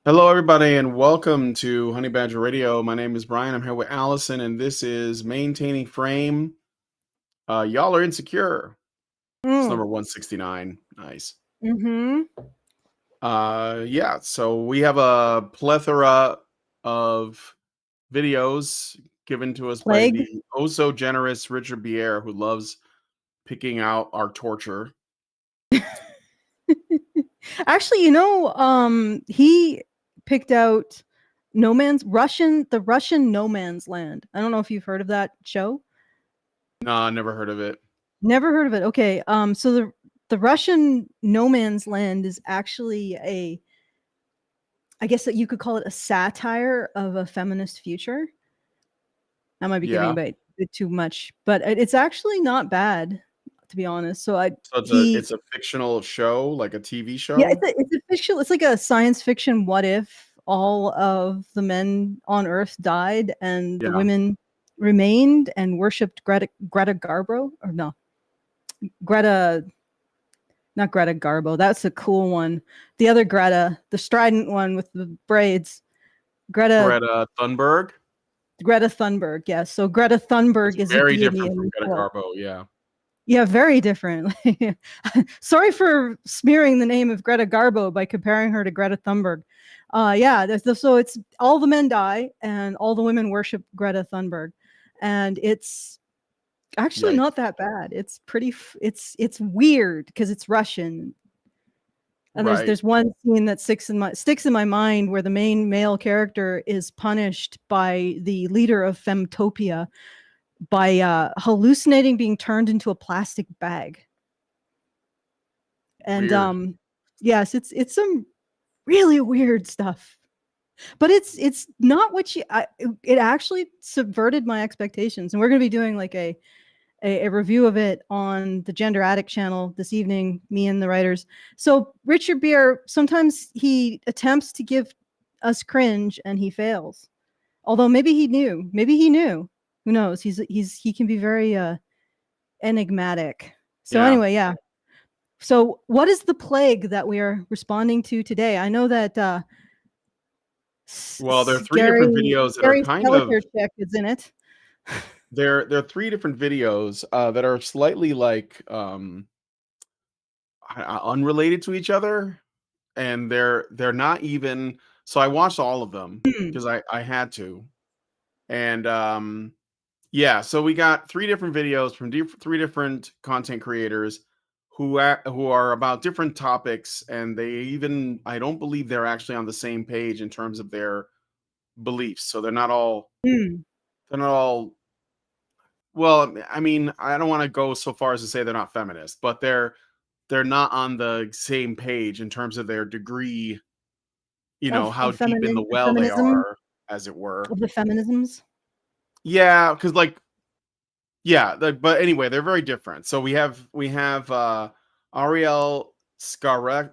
Hello, everybody, and welcome to Honey Badger Radio. My name is Brian. I'm here with Allison, and this is Maintaining Frame. Y'all are insecure. It's Mm. number 169. Nice. Mhm. Yeah, so we have a plethora of videos given to us by Plague. the oh so generous Richard Bier, who loves picking out our torture. Actually, he picked out the Russian No Man's Land. I don't know if you've heard of that show. Nah, never heard of it. Never heard of it. Okay. So the Russian No Man's Land is actually I guess that you could call it a satire of a feminist future. I might be giving Yeah, a bit too much, but it's actually not bad, to be honest. so He it's a fictional show, like a TV Yeah, show. it's official. It's like a science fiction what if all of the men on Earth died and the Yeah, women remained and worshipped Greta Garbo, or no, Greta, not Greta Garbo. That's a cool one. The other Greta, the strident one with the braids. Greta Greta Thunberg. Greta Thunberg. Yes. So Greta It's Thunberg is a very deity different from in Greta well, Garbo, yeah. yeah, very different. Sorry for smearing the name of Greta Garbo by comparing her to Greta Thunberg. So it's all the men die and all the women worship Greta Thunberg, and it's actually not Yikes. that bad. It's it's weird because it's Russian, and Right. there's one scene that sticks in my mind where the main male character is punished by the leader of Femtopia by hallucinating being turned into a plastic bag. And Weird. yes, it's some really weird stuff. But it's not what it actually subverted my expectations. And we're going to be doing like a review of it on the Gender Addict channel this evening, me and the writers. So Richard Bier, sometimes he attempts to give us cringe and he fails. Although maybe he knew. Who knows? He can be very enigmatic. So Yeah. anyway, yeah. So what is the plague that we are responding to today? I know that Well, there are three different videos that are Gary kind of Skeletor is in it. there are three different videos that are slightly like unrelated to each other, and they're not even, so I watched all of them Hmm. because I had to. And yeah, so we got three different videos from three different content creators who are about different topics, and they even, I don't believe they're actually on the same page in terms of their beliefs. So Hmm. they're not all, well, I mean, I don't want to go so far as to say they're not feminist, but they're not on the same page in terms of their degree, how deep in the well they Feminism are, as it were. of the feminisms. Yeah, because like, yeah, but anyway, they're very different. So we have Ariel Scarcella,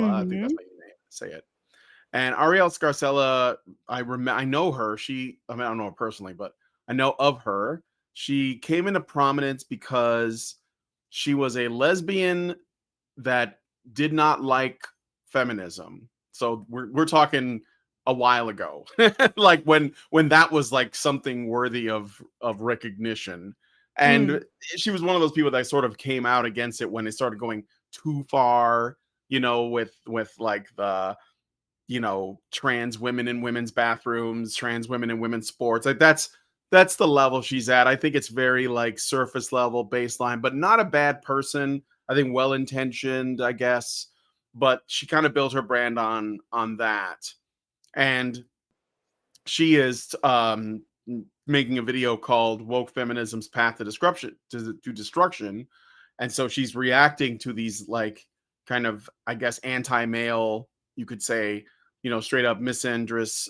I think that's Hmm. how you say it. And Ariel Scarcella, I know her. I mean, I don't know her personally, but I know of her. She came into prominence because she was a lesbian that did not like feminism. So we're talking a while ago, like when that was like something worthy of recognition. Mm. And she was one of those people that sort of came out against it when it started going too far, with like the trans women in women's bathrooms, trans women in women's sports. Like that's the level she's at. I think it's very like surface level baseline, but not a bad person. I think well intentioned, I guess, but she kind of built her brand on that. And she is making a video called "Woke Feminism's Path to Destruction," and so she's reacting to these like kind of, I guess, anti-male, you could say, straight up misandrous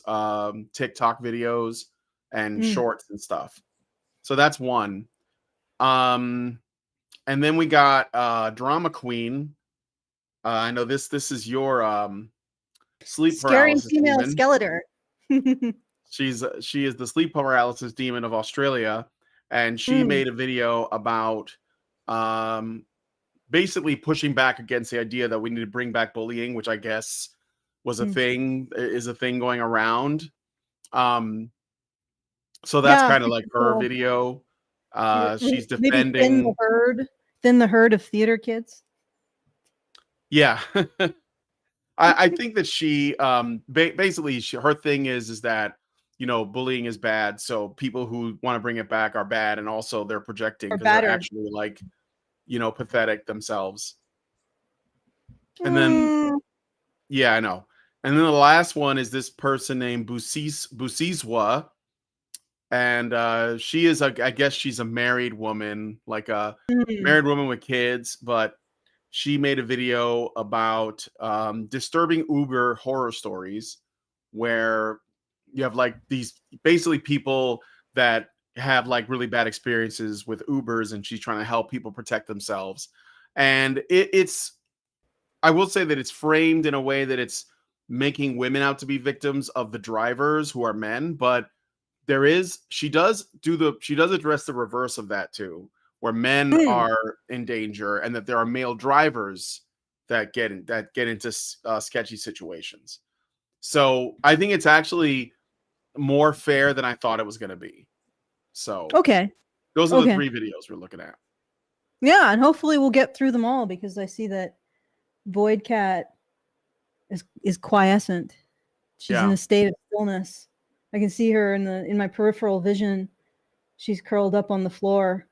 TikTok videos and Mm. shorts and stuff. So that's one. Um, and then we got Drama Queen. I know this is your sleep Scary paralysis female demon. Skeletor. She is the sleep paralysis demon of Australia, and she Mm. made a video about um, basically pushing back against the idea that we need to bring back bullying, which I guess was a thing, is a thing going around. So that's Yeah, kind of like her cool. video. She's Maybe defending. thin the herd of theater kids. Yeah. I think that she basically her thing is that, you know, bullying is bad, so people who want to bring it back are bad, and also they're projecting Or because they're battered. actually like, you know, pathetic themselves. And then yeah, I know. And then the last one is this person named Busiswa, and she is I guess she's a married woman, like a married woman with kids, but she made a video about disturbing Uber horror stories, where you have like these basically people that have like really bad experiences with Ubers, and she's trying to help people protect themselves. And it's I will say that it's framed in a way that it's making women out to be victims of the drivers who are men, but she does address the reverse of that too, where men are in danger, and that there are male drivers that get into sketchy situations. So I think it's actually more fair than I thought it was going to be. So Okay. those are the 3 videos we're looking at. Yeah, and hopefully we'll get through them all, because I see that Void Cat is quiescent. She's in a state of stillness. I can see her in my peripheral vision. She's curled up on the floor.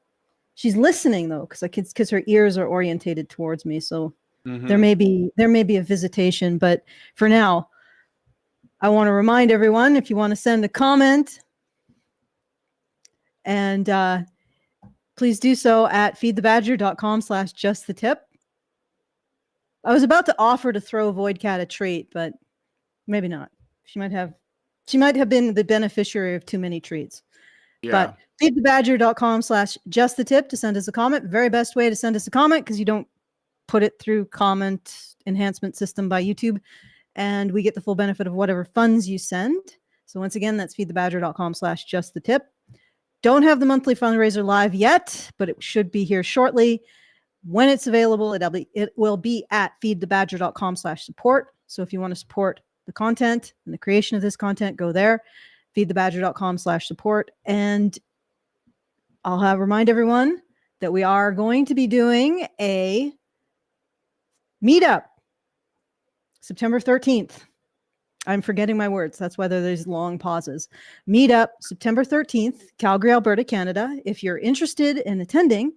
She's listening though, because her ears are orientated towards me. So there may be a visitation, but for now, I want to remind everyone, if you want to send a comment, and please do so at feedthebadger.com/justthetip. I was about to offer to throw Void Cat a treat, but maybe not. She might have been the beneficiary of too many treats. Yeah. But feedthebadger.com/justthetip to send us a comment. Very best way to send us a comment, because you don't put it through comment enhancement system by YouTube, and we get the full benefit of whatever funds you send. So once again, that's feedthebadger.com/justthetip. Don't have the monthly fundraiser live yet, but it should be here shortly. When it's available, it will be at feedthebadger.com/support. So if you want to support the content and the creation of this content, go there, feedthebadger.com/support. And I'll remind everyone that we are going to be doing a meetup September 13th. I'm forgetting my words. That's why there's long pauses. Meetup September 13th, Calgary, Alberta, Canada. If you're interested in attending,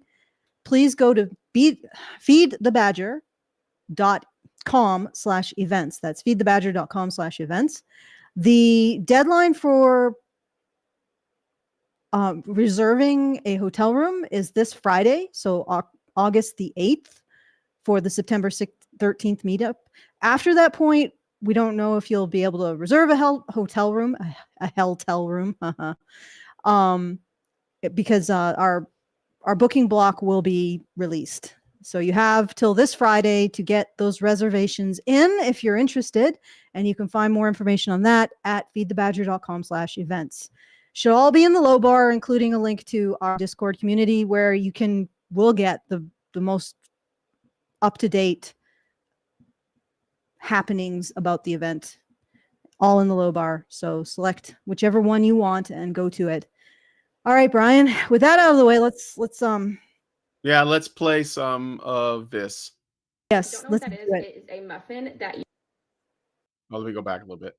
please go to feedthebadger.com/events. That's feedthebadger.com/events. The deadline for reserving a hotel room is this Friday, so August the 8th, for the September 13th meetup. After that point, we don't know if you'll be able to reserve a hotel room, because our booking block will be released. So you have till this Friday to get those reservations in if you're interested, and you can find more information on that at feedthebadger.com/events. Should all be in the low bar, including a link to our Discord community, where will get the most up-to-date happenings about the event, all in the low bar. So select whichever one you want and go to it. All right, Brian, with that out of the way, let's yeah, let's play some of this. Yes, let's do it. It is a muffin that you... Oh, let me go back a little bit.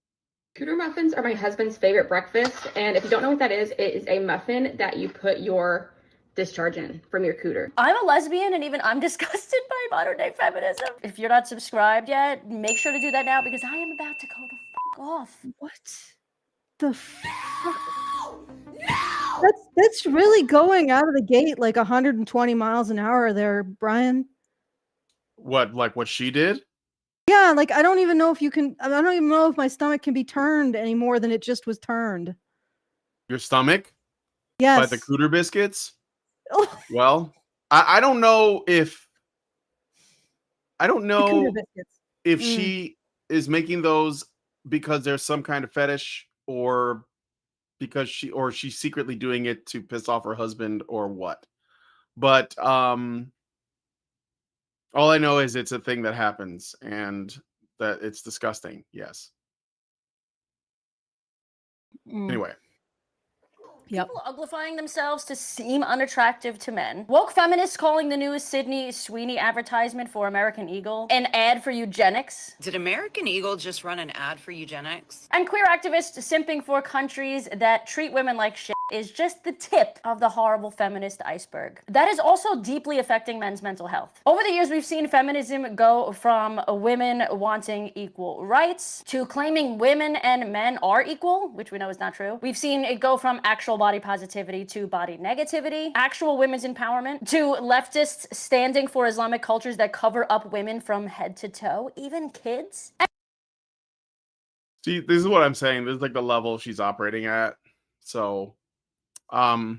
Cooter Muffins are my husband's favorite breakfast, and if you don't know what that is, it is a muffin that you put your discharge in from your cooter. I'm a lesbian, and even I'm disgusted by modern day feminism. If you're not subscribed yet, make sure to do that now, because I am about to go the fuck off. What the fuck? No! That's really going out of the gate like 120 miles an hour there, Brian. What, like what she did? Yeah, like I don't even know if my stomach can be turned any more than it just was turned. Your stomach? Yes. By the Cooter Biscuits? Well, I don't know if she is making those because there's some kind of fetish, or because she's secretly doing it to piss off her husband, or what. But all I know is it's a thing that happens, and that it's disgusting. Yes. Anyway. Yep. People uglifying themselves to seem unattractive to men. Woke feminists calling the new Sydney Sweeney advertisement for American Eagle an ad for eugenics. Did American Eagle just run an ad for eugenics? And queer activists simping for countries that treat women like shit is just the tip of the horrible feminist iceberg. That is also deeply affecting men's mental health. Over the years, we've seen feminism go from women wanting equal rights to claiming women and men are equal, which we know is not true. We've seen it go from actual body positivity to body negativity, actual women's empowerment, to leftists standing for Islamic cultures that cover up women from head to toe, even kids. See, this is what I'm saying. This is like the level she's operating at. So, Trans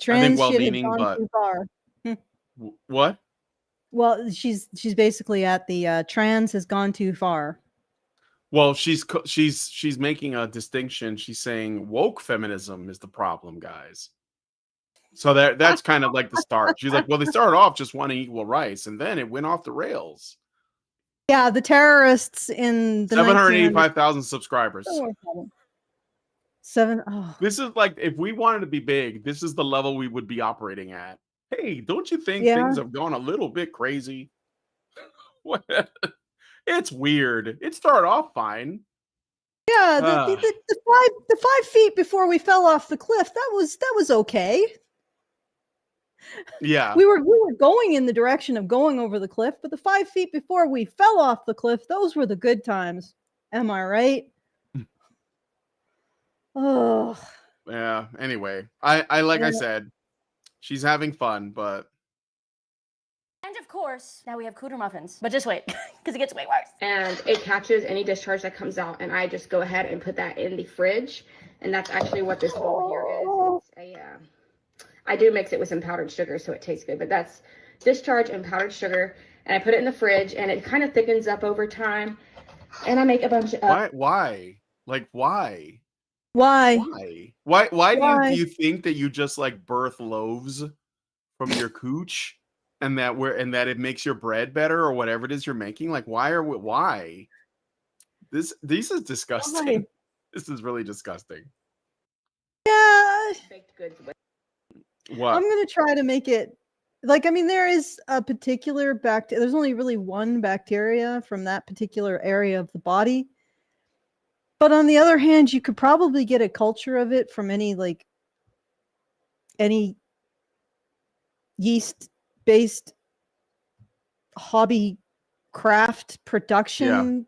I think shit has well-meaning, gone but too far. what? Well, she's basically at the trans has gone too far. Well, she's making a distinction. She's saying woke feminism is the problem, guys. So that's kind of like the start. She's like, well, they started off just wanting equal rights, and then it went off the rails. Yeah, the terrorists in the 785,000 subscribers. Oh. This is like, if we wanted to be big, this is the level we would be operating at. Hey, don't you think things have gone a little bit crazy? What? It's weird. It started off fine. Yeah, the 5 feet before we fell off the cliff, that was okay. Yeah. We were going in the direction of going over the cliff, but the 5 feet before we fell off the cliff, those were the good times. Am I right? Oh. Yeah. Anyway, I like I said, she's having fun, but. And of course, now we have Cooter Muffins. But just wait, because it gets way worse. And it catches any discharge that comes out, and I just go ahead and put that in the fridge. And that's actually what this bowl here is. It's a, I do mix it with some powdered sugar so it tastes good, but that's discharge and powdered sugar. And I put it in the fridge, and it kind of thickens up over time. And I make a bunch of... Why? Like, why? Why Do you think that you just like birth loaves from your cooch? And that it makes your bread better or whatever it is you're making? Like, why? This is disgusting. Why? This is really disgusting. Yeah. baked goods with. What? I'm gonna try to make it like, I mean, there is a particular there's only really one bacteria from that particular area of the body. But on the other hand, you could probably get a culture of it from any yeast based hobby craft production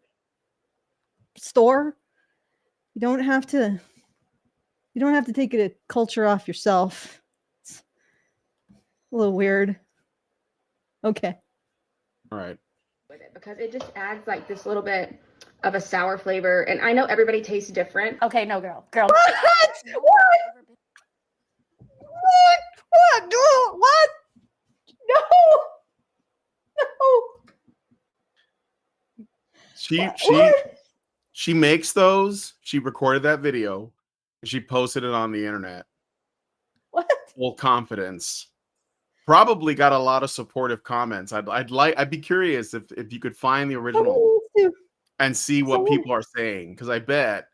store. You don't have to take it a culture off yourself. It's a little weird. Okay. All right. With it because it just adds like this little bit of a sour flavor, and I know everybody tastes different. Okay, no, girl. What? What? No. She makes those. She recorded that video and she posted it on the internet. What? Full confidence. Probably got a lot of supportive comments. I'd be curious if you could find the original and see what people are saying, because I bet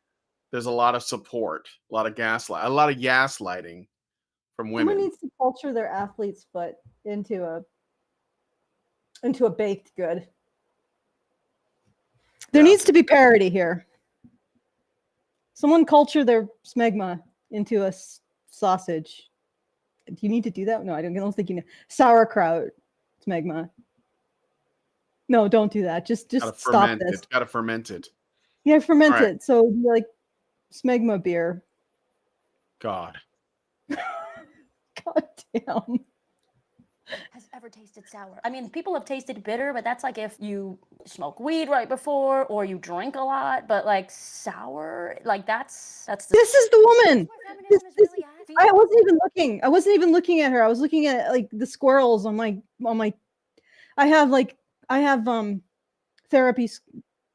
there's a lot of support, a lot of gaslighting from women. Someone needs to culture their athlete's foot into a baked good. There needs to be parity here. Someone culture their smegma into a sausage. Do you need to do that? No, I don't think you know. Sauerkraut smegma. No, don't do that. Just stop this. Gotta ferment it. Yeah, ferment it. So like smegma beer. God. God damn. Has ever tasted sour? I mean, people have tasted bitter, but that's like if you smoke weed right before or you drink a lot. But like sour, like that's the. This is the woman. Really I wasn't even looking at her. I was looking at like the squirrels on my. I have therapy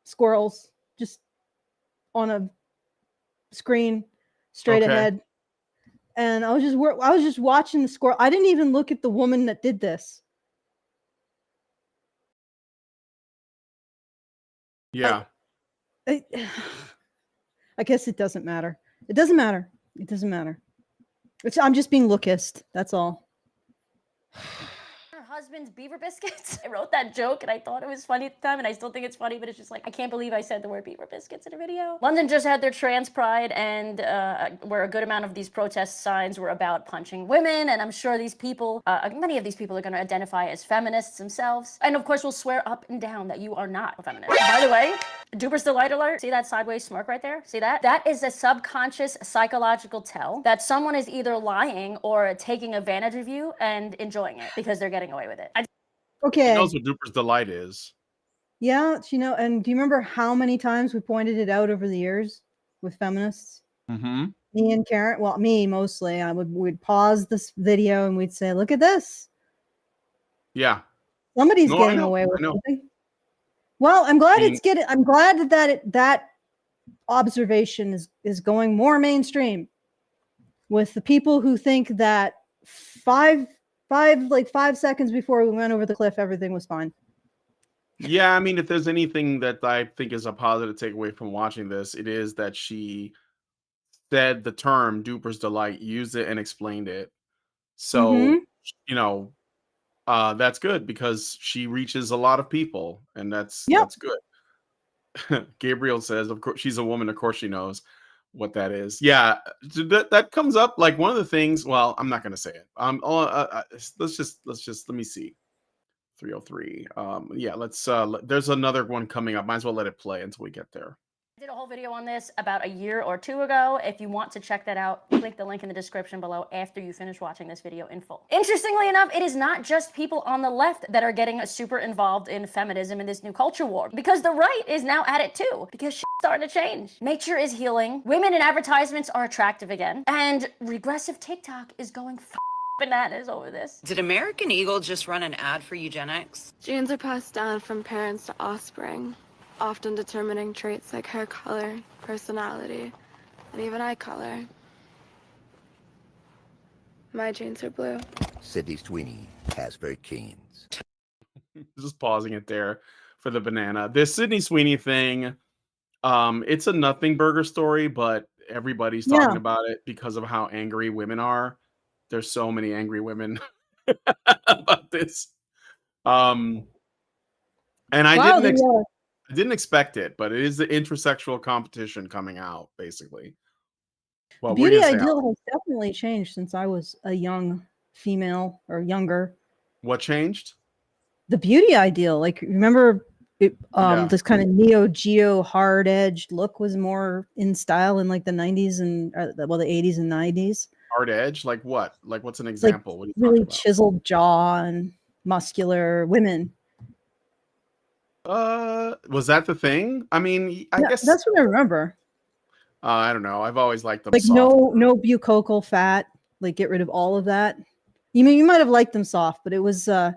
squirrels just on a screen straight ahead. And I was just watching the squirrel. I didn't even look at the woman that did this. Yeah. I guess it doesn't matter. It doesn't matter. It doesn't matter. I'm just being lookist. That's all. Her husband's Beaver Biscuits. I wrote that joke and I thought it was funny at the time, and I still think it's funny, but it's just like, I can't believe I said the word Beaver Biscuits in a video. London just had their trans pride, and where a good amount of these protest signs were about punching women, and I'm sure these people, many of these people are going to identify as feminists themselves, and of course will swear up and down that you are not a feminist. By the way, Duper Delight alert. See that sideways smirk right there? See that? That is a subconscious psychological tell that someone is either lying or taking advantage of you and enjoying it because they're getting away with it. Okay. She knows what Duper's Delight is. Yeah, and do you remember how many times we pointed it out over the years with feminists? Mm-hmm. Me and Karen, well, me mostly. We'd pause this video and we'd say, "Look at this. Yeah. Somebody's getting away with something." Well, I'm glad I'm glad that observation is going more mainstream with the people who think that 5 seconds before we went over the cliff, everything was fine. Yeah, I mean, if there's anything that I think is a positive takeaway from watching this, it is that she said the term Duper's Delight, used it and explained it. So, that's good because she reaches a lot of people, and that's good. Gabriel says, of course, she's a woman. Of course, she knows what that is. Yeah, that comes up like one of the things. Well, I'm not going to say it. Let me see. 303. Yeah, let's. There's another one coming up. Might as well let it play until we get there. I did a whole video on this about a year or two ago. If you want to check that out, click the link in the description below after you finish watching this video in full. Interestingly enough, it is not just people on the left that are getting super involved in feminism in this new culture war, because the right is now at it too, because shit's starting to change. Nature is healing, women in advertisements are attractive again, and regressive TikTok is going bananas over this. Did American Eagle just run an ad for eugenics? Genes are passed down from parents to offspring, often determining traits like hair color, personality, and even eye color. My genes are blue. Sydney Sweeney has very genes. Just pausing it there for the banana. This Sydney Sweeney thing, it's a nothing burger story, but everybody's talking about it because of how angry women are. There's so many angry women about this. And I didn't expect it, but it is the intersexual competition coming out, basically. Well, beauty ideal has definitely changed since I was a young female or younger. What changed? The beauty ideal. Like, remember this kind of Neo Geo hard edged look was more in style in like the 90s and the 80s and 90s. Hard edge? Like what? Like what's an example? Like what are you really chiseled jaw and muscular women. Was that the thing? I mean, I guess that's what I remember. I don't know. I've always liked them like soft. no buccal fat. Like get rid of all of that. You might have liked them soft, but it was that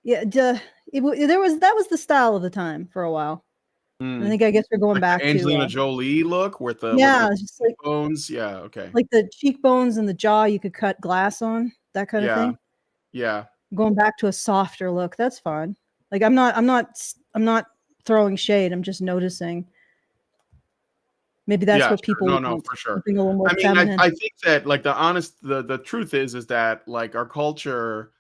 was the style of the time for a while. I guess we're going back to Angelina Jolie look with the just like bones. Yeah, okay. Like the cheekbones and the jaw you could cut glass on, that kind of thing. Yeah. Going back to a softer look, that's fine. Like I'm not throwing shade. I'm just noticing. Maybe that's what people no, for sure. I think that like the truth is that like our culture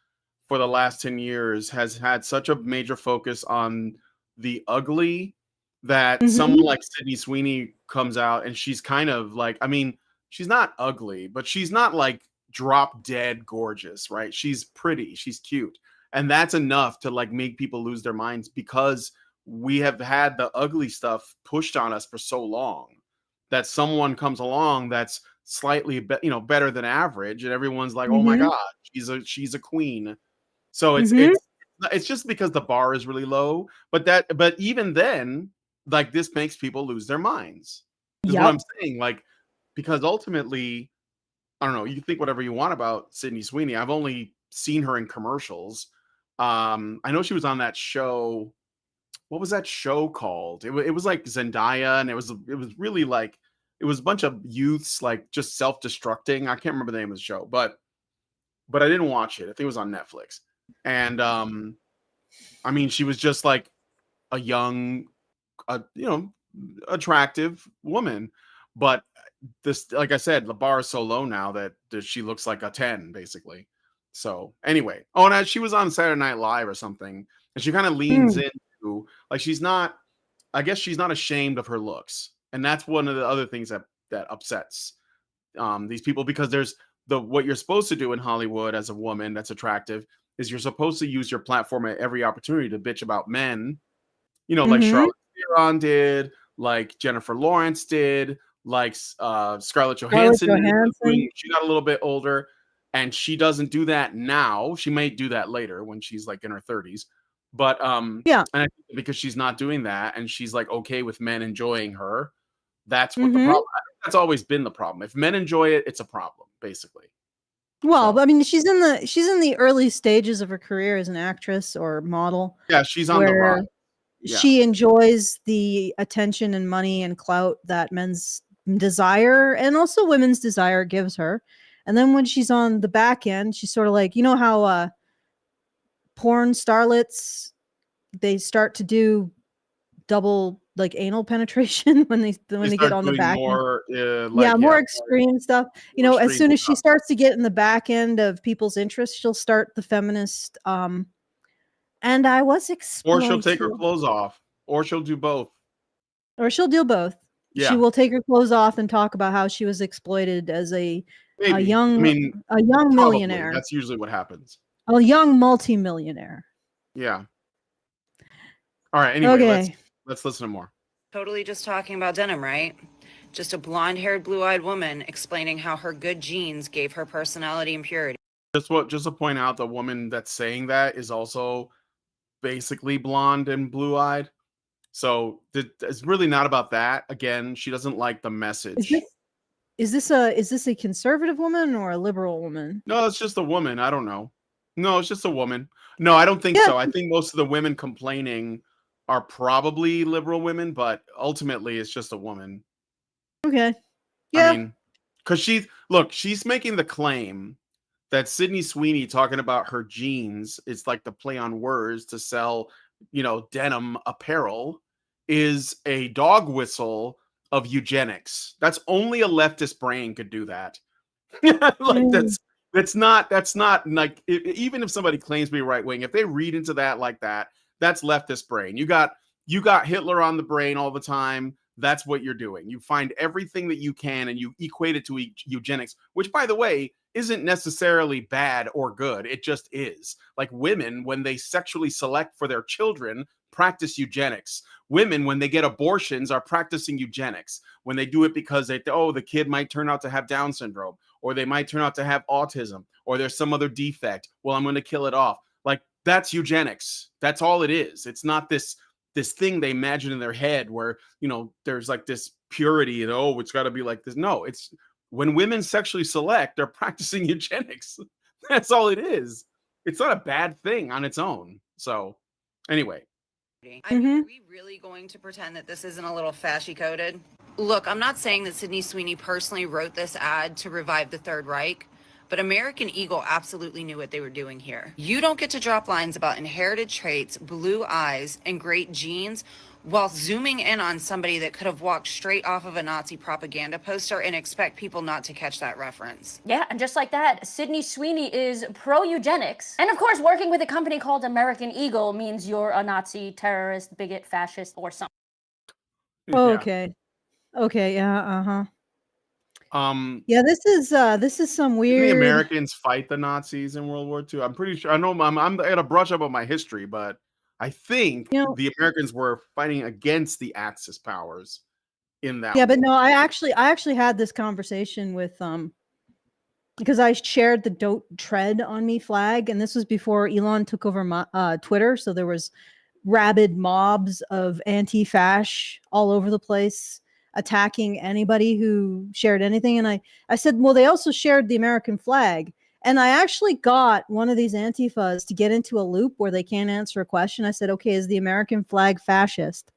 for the last 10 years has had such a major focus on the ugly that someone like Sydney Sweeney comes out and she's kind of like, I mean, she's not ugly, but she's not like drop dead gorgeous, right? She's pretty, she's cute. And that's enough to like make people lose their minds because we have had the ugly stuff pushed on us for so long that someone comes along that's slightly better than average and everyone's like, oh my God, she's a queen. So it's just because the bar is really low, but even then, like this makes people lose their minds. Is what I'm saying. Like, because ultimately, I don't know, you can think whatever you want about Sydney Sweeney. I've only seen her in commercials. I know she was on that show. What was that show called? It was like Zendaya, and it was really like it was a bunch of youths like just self-destructing. I can't remember the name of the show, but I didn't watch it. I think it was on Netflix. And I mean, she was just like a young, attractive woman. But this, like I said, the bar is so low now that she looks like a 10, basically. So anyway, and she was on Saturday Night Live or something, and she kind of leans into, like, I guess she's not ashamed of her looks, and that's one of the other things that upsets these people, because there's what you're supposed to do in Hollywood as a woman that's attractive is you're supposed to use your platform at every opportunity to bitch about men, like Charlotte Theron did, like Jennifer Lawrence did, like Scarlett Johansson. She got a little bit older, and she doesn't do that now. She may do that later when she's like in her 30s. But and I think because she's not doing that, and she's like okay with men enjoying her, that's what the problem. I think that's always been the problem. If men enjoy it, it's a problem, basically. Well, so. I mean, she's in the early stages of her career as an actress or model. Yeah, she's on the run. Yeah. She enjoys the attention and money and clout that men's desire and also women's desire gives her. And then when she's on the back end, she's sort of like, how porn starlets, they start to do double like anal penetration when they get on the back more, end. More extreme stuff. As soon as she starts to get in the back end of people's interests, she'll start the feminist. And I was or she'll take her clothes off, or she'll do both. Or she'll do both. Yeah. She will take her clothes off and talk about how she was exploited as a young millionaire. That's usually what happens. A young multimillionaire. Yeah. All right. Anyway, let's listen to more. Totally just talking about denim, right? Just a blonde-haired, blue-eyed woman explaining how her good genes gave her personality and purity. Just to point out, the woman that's saying that is also basically blonde and blue-eyed. So it's really not about that. Again, she doesn't like the message. Is this a conservative woman or a liberal woman? No, it's just a woman. I don't know. No, it's just a woman. No, I don't think so. I think most of the women complaining are probably liberal women, but ultimately it's just a woman. Okay. Yeah. I mean, because she's making the claim that Sydney Sweeney talking about her jeans, it's like the play on words to sell, denim apparel, is a dog whistle of eugenics. That's only a leftist brain could do that. That's not like, even if somebody claims to be right wing, if they read into that like that, that's leftist brain. You got Hitler on the brain all the time. That's what you're doing. You find everything that you can and you equate it to eugenics, which, by the way, isn't necessarily bad or good. It just is. Like women, when they sexually select for their children, practice eugenics. Women, when they get abortions, are practicing eugenics. When they do it because the kid might turn out to have Down syndrome, or they might turn out to have autism, or there's some other defect. Well, I'm going to kill it off. Like, that's eugenics. That's all it is. It's not this thing they imagine in their head where, there's like this purity and, it's got to be like this. No, it's when women sexually select, they're practicing eugenics. That's all it is. It's not a bad thing on its own. So anyway. I mean, are we really going to pretend that this isn't a little fashy coded? Look, I'm not saying that Sydney Sweeney personally wrote this ad to revive the Third Reich, but American Eagle absolutely knew what they were doing here. You don't get to drop lines about inherited traits, blue eyes, and great genes while zooming in on somebody that could have walked straight off of a Nazi propaganda poster and expect people not to catch that reference. Yeah, and just like that, Sydney Sweeney is pro-eugenics. And of course, working with a company called American Eagle means you're a Nazi, terrorist, bigot, fascist, or something. Okay. Okay, yeah, yeah, this is some weird. The Americans fight the Nazis in World War II. I'm pretty sure. I know I'm gonna brush up on my history, but I think the Americans were fighting against the Axis powers in that. Yeah, but no, I actually had this conversation with because I shared the "Don't Tread on Me" flag, and this was before Elon took over Twitter, so there was rabid mobs of anti-fash all over the place, attacking anybody who shared anything. And I said, well, they also shared the American flag. And I actually got one of these Antifas to get into a loop where they can't answer a question. I said, okay, is the American flag fascist?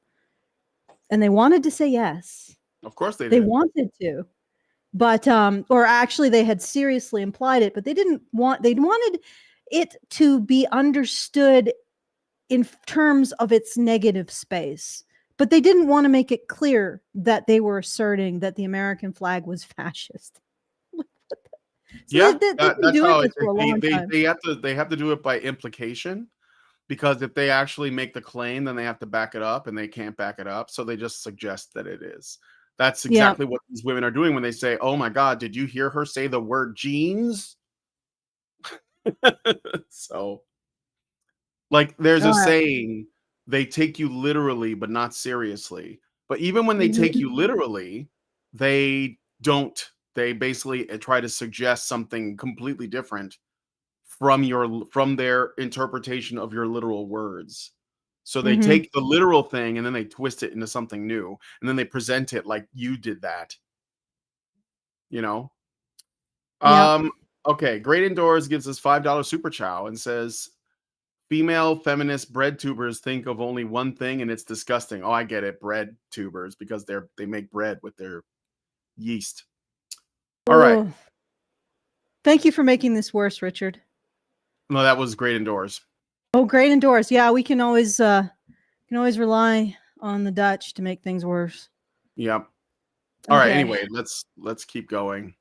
And they wanted to say yes. Of course they did. They wanted to. But, or actually they had seriously implied it, but they wanted it to be understood in terms of its negative space. But they didn't want to make it clear that they were asserting that the American flag was fascist. So Yeah, they've been that's doing how this for a long time. they have to do it by implication, because if they actually make the claim, then they have to back it up, and they can't back it up, so they just suggest that it is. That's exactly what these women are doing when they say, "Oh my God, did you hear her say the word jeans?" So, like, there's a All right. saying, they take you literally, but not seriously. But even when they take you literally, they don't. They basically try to suggest something completely different from their interpretation of your literal words. So they take the literal thing and then they twist it into something new, and then they present it like you did that. You know? Yeah. Okay, Great Indoors gives us $5 super chow and says, female feminist bread tubers think of only one thing and it's disgusting. Oh, I get it. Bread tubers, because they make bread with their yeast. All right. Oh. Thank you for making this worse, Richard. No, that was Great Indoors. Oh, Great Indoors. Yeah, we can always rely on the Dutch to make things worse. Yep. All right. Okay. Anyway, let's keep going.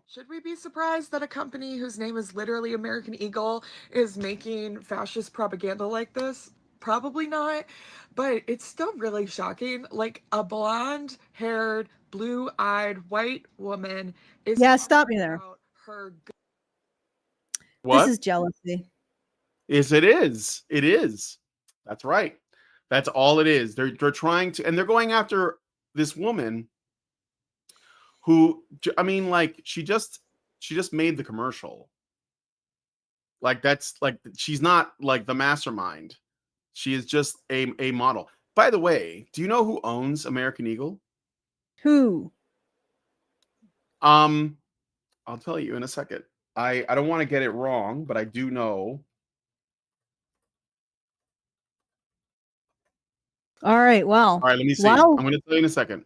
Should we be surprised that a company whose name is literally American Eagle is making fascist propaganda like this? Probably not, but it's still really shocking. Like, a blonde-haired, blue-eyed white woman is Stop me there. about her. What? This is jealousy. Yes, it is. It is. That's right. That's all it is. They're trying to, and they're going after this woman who, I mean, like, she just made the commercial. Like, that's like, she's not like the mastermind. She is just a model. By the way, do you know who owns American Eagle? Who? I'll tell you in a second. I don't want to get it wrong, but I do know. All right. Well. All right, let me see. I'm going to tell you in a second.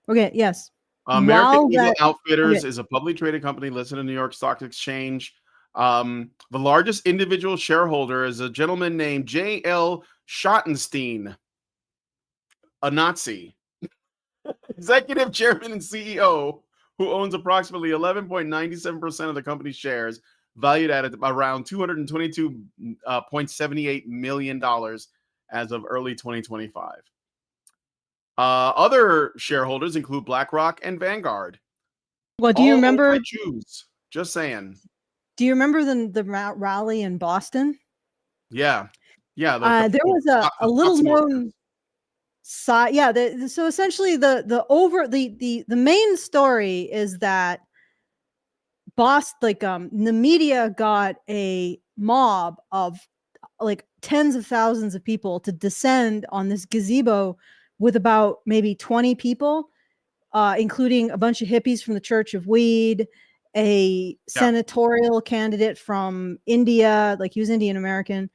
Okay. Yes. American Eagle Outfitters is a publicly traded company listed in the New York Stock Exchange. The largest individual shareholder is a gentleman named J.L. Schottenstein, a Nazi, executive chairman and CEO, who owns approximately 11.97% of the company's shares, valued at around $222.78 million as of early 2025. Other shareholders include BlackRock and Vanguard. Well, do you remember? Jews. Just saying. Do you remember the rally in Boston? Yeah. Yeah. There was a little known side. Yeah. So essentially the main story is that the media got a mob of like tens of thousands of people to descend on this gazebo with about maybe 20 people, including a bunch of hippies from the Church of Weed, a senatorial candidate from India, like he was Indian American,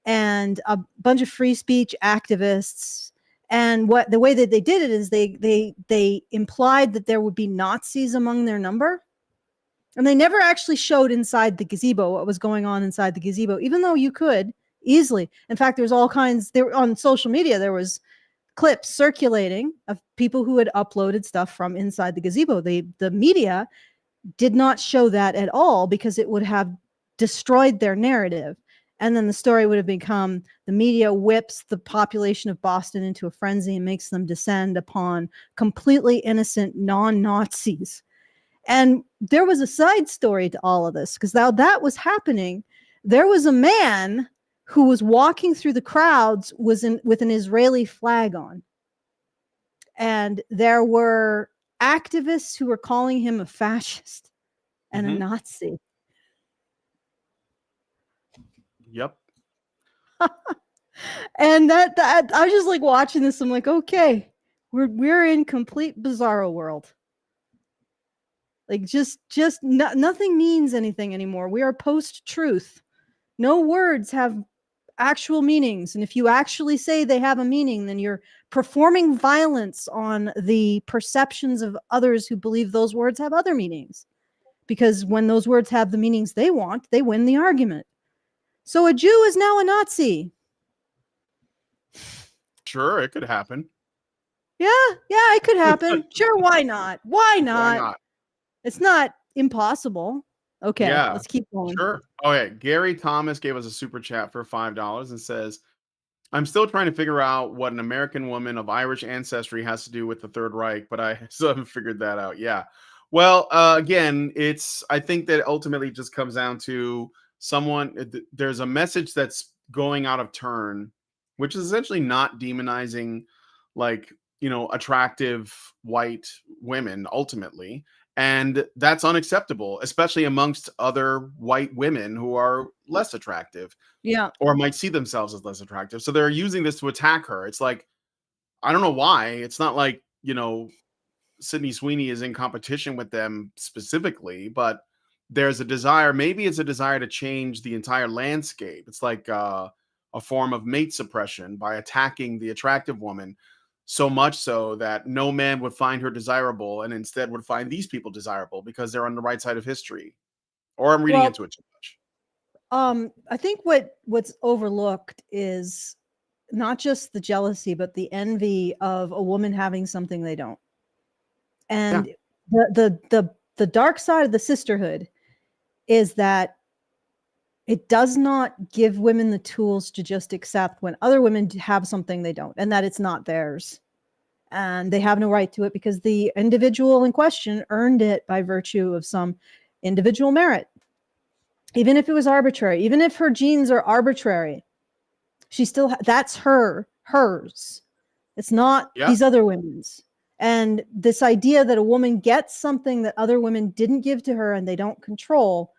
and a bunch of free speech activists. And the way that they did it is they implied that there would be Nazis among their number. And they never actually showed inside the gazebo what was going on inside the gazebo, even though you could easily. In fact, there's all kinds there on social media. There was clips circulating of people who had uploaded stuff from inside the gazebo. The media did not show that at all because it would have destroyed their narrative. And then the story would have become the media whips the population of Boston into a frenzy and makes them descend upon completely innocent non-Nazis. And there was a side story to all of this, because now that was happening. There was a man who was walking through the crowds with an Israeli flag on. And there were activists who were calling him a fascist and a Nazi. Yep. And that I was just like watching this. I'm like, okay, we're in complete bizarro world. Like nothing means anything anymore. We are post-truth. No words have actual meanings. And if you actually say they have a meaning, then you're performing violence on the perceptions of others who believe those words have other meanings. Because when those words have the meanings they want, they win the argument. So a Jew is now a Nazi. Sure, it could happen. Yeah, it could happen. Sure, why not? Why Why not? not? It's not impossible. Okay, Yeah, let's keep going. sure. Okay, Gary Thomas gave us a super chat for $5 and says, I'm still trying to figure out what an American woman of Irish ancestry has to do with the Third Reich, but I still haven't figured that out. Yeah. Well, again, I think that ultimately just comes down to there's a message that's going out of turn, which is essentially not demonizing, like, attractive white women ultimately. And that's unacceptable, especially amongst other white women who are less attractive. Yeah. Or might see themselves as less attractive. So they're using this to attack her. It's like, I don't know why. It's not like, Sydney Sweeney is in competition with them specifically, but there's a desire. Maybe it's a desire to change the entire landscape. It's like a form of mate suppression by attacking the attractive woman, so much so that no man would find her desirable and instead would find these people desirable because they're on the right side of history. Or I'm reading into it too much. I think what's overlooked is not just the jealousy, but the envy of a woman having something they don't. And the dark side of the sisterhood is that it does not give women the tools to just accept when other women have something they don't, and that it's not theirs. And they have no right to it because the individual in question earned it by virtue of some individual merit. Even if it was arbitrary, even if her genes are arbitrary, she still that's hers. It's not these other women's. And this idea that a woman gets something that other women didn't give to her and they don't control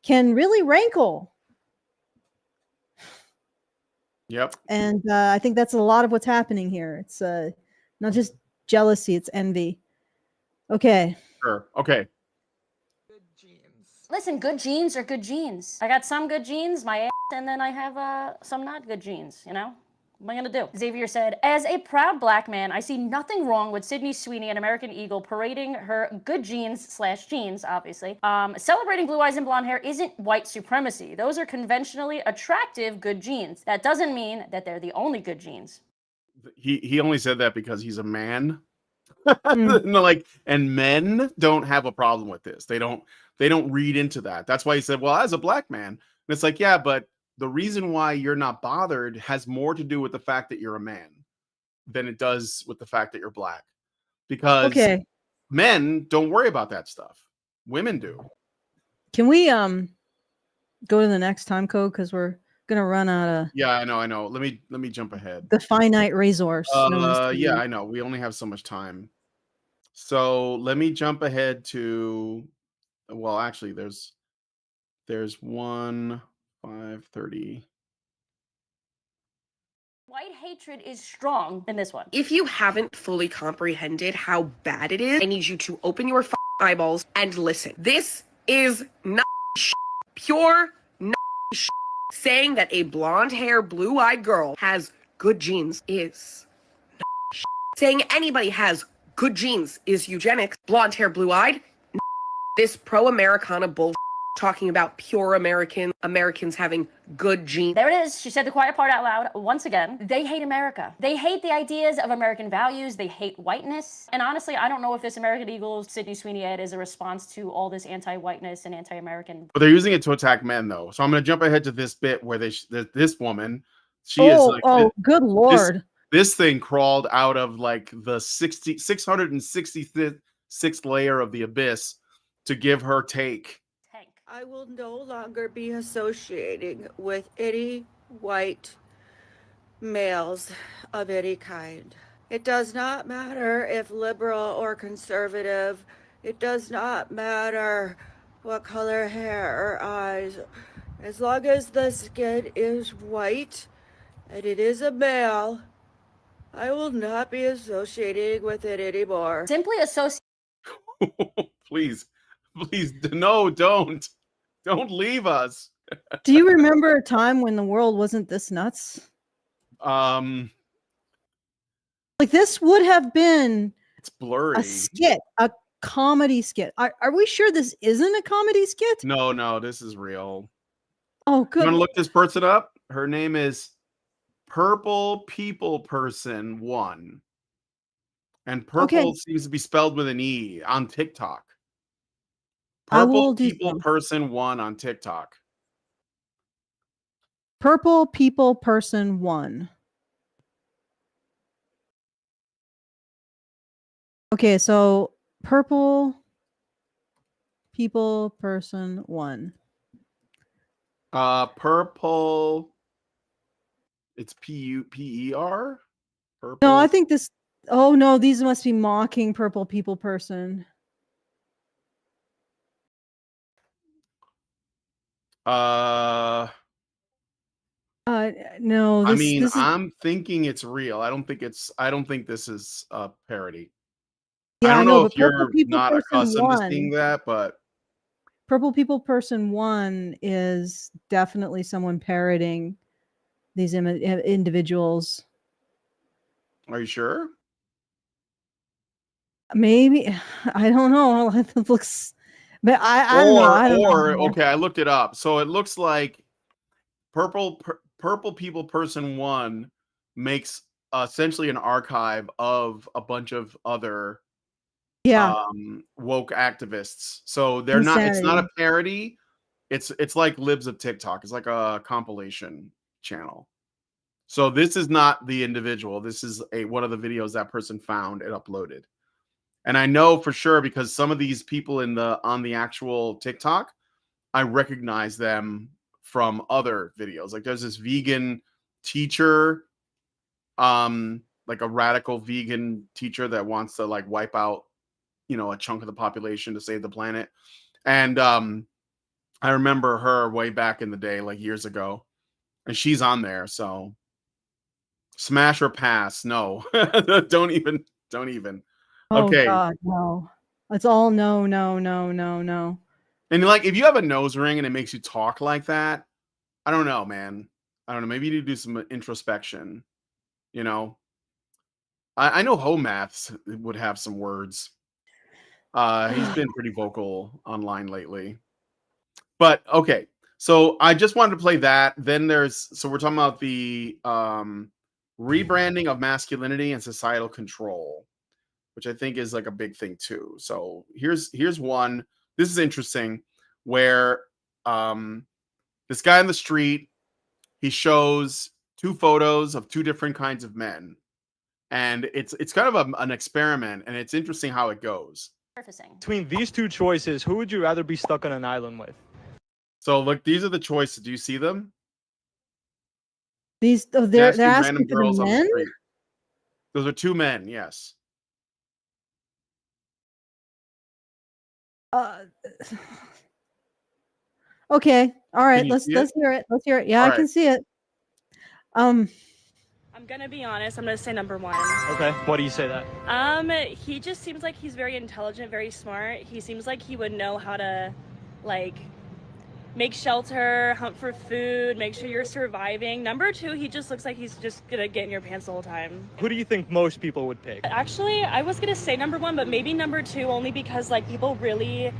can really rankle. Yep. And I think that's a lot of what's happening here. It's not just jealousy, it's envy. Okay. Sure. Okay. Listen, good genes are good genes. I got some good genes, my ass, and then I have some not good genes, What am I gonna do? Xavier said, as a proud black man, I see nothing wrong with Sydney Sweeney, an American Eagle, parading her good genes/genes, obviously. Celebrating blue eyes and blonde hair isn't white supremacy. Those are conventionally attractive good genes. That doesn't mean that they're the only good genes. He only said that because he's a man. And men don't have a problem with this. They don't read into that. That's why he said, well, as a black man. And it's like, yeah, but the reason why you're not bothered has more to do with the fact that you're a man than it does with the fact that you're black. Because men don't worry about that stuff. Women do. Can we go to the next time code? Because we're gonna run out of I know. Let me jump ahead. The finite resource. Yeah, I know. We only have so much time. So let me jump ahead to, well, actually there's 5:30. White hatred is strong in this one. If you haven't fully comprehended how bad it is, I need you to open your eyeballs and listen. This is not pure saying that a blonde hair, blue eyed girl has good genes is not saying anybody has good genes is eugenics. Blonde hair, blue eyed. This pro-Americana bullshit talking about pure Americans having good genes. There it is. She said the quiet part out loud once again. They hate America. They hate the ideas of American values. They hate whiteness. And honestly, I don't know if this American Eagle Sydney Sweeney ad is a response to all this anti-whiteness and anti-American. But they're using it to attack men, though. So I'm going to jump ahead to this bit where this woman, she is like, good Lord. This thing crawled out of like the 666th layer of the abyss to give her take. I will no longer be associating with any white males of any kind. It does not matter if liberal or conservative. It does not matter what color hair or eyes. As long as the skin is white and it is a male, I will not be associating with it anymore. Simply associate. Please, no, don't leave us. Do you remember a time when the world wasn't this nuts? Like this would have been it's blurry. A skit, a comedy skit. Are we sure this isn't a comedy skit? No, this is real. Oh, good. You want to look this person up? Her name is Purple People Person 1. And purple seems to be spelled with an E on TikTok. I will Purple do People so. Person 1 on TikTok. Purple People Person 1. Okay, so Purple People Person 1. Purple. It's P-U-P-E-R? Purple. No, I think this. Oh no, these must be mocking Purple People Person. No. No, I this mean, this is. I'm thinking it's real. I don't think this is a parody. Yeah, I I don't know, know if but Purple you're People not Person accustomed to seeing 1. that, but Purple People Person 1 is definitely someone parroting these individuals. are you sure? Maybe I don't know. It looks, but I don't know. I don't know. Okay, I looked it up. So it looks like Purple People Person 1 makes essentially an archive of a bunch of other Yeah, woke activists. So it's not a insanity. parody. It's like Libs of TikTok. It's like a compilation channel. So this is not the individual. This is one of the videos that person found and uploaded. And I know for sure because some of these people on the actual TikTok, I recognize them from other videos. Like there's this vegan teacher, like a radical vegan teacher that wants to like wipe out, a chunk of the population to save the planet. And I remember her way back in the day, like years ago, and she's on there. So smash or pass? No, don't even. Oh Okay. God, no. It's all no, no, no, no, no. And like, if you have a nose ring and it makes you talk like that, I don't know, man. I don't know. Maybe you need to do some introspection. I know Homaths would have some words. He's been pretty vocal online lately. But okay, so I just wanted to play that. Then so we're talking about the rebranding of masculinity and societal control, which I think is like a big thing too. So here's one. This is interesting, where this guy on the street, he shows two photos of two different kinds of men, and it's kind of an experiment, and it's interesting how it goes. Between these two choices, who would you rather be stuck on an island with? So look, these are the choices. Do you see them? They're Two random asking for the girls on the men. street. Those are two men. Yes. Okay. All right. Can you Let's see it? hear it. Let's hear it. Yeah, All I right. can see it. I'm gonna be honest. I'm gonna say number one. Okay. Why do you say that? He just seems like he's very intelligent, very smart. He seems like he would know how to, like, make shelter, hunt for food, make sure you're surviving. Number two, he just looks like he's just gonna get in your pants the whole time. Who do you think most people would pick? Actually, I was gonna say number one, but maybe number two, only because like people really,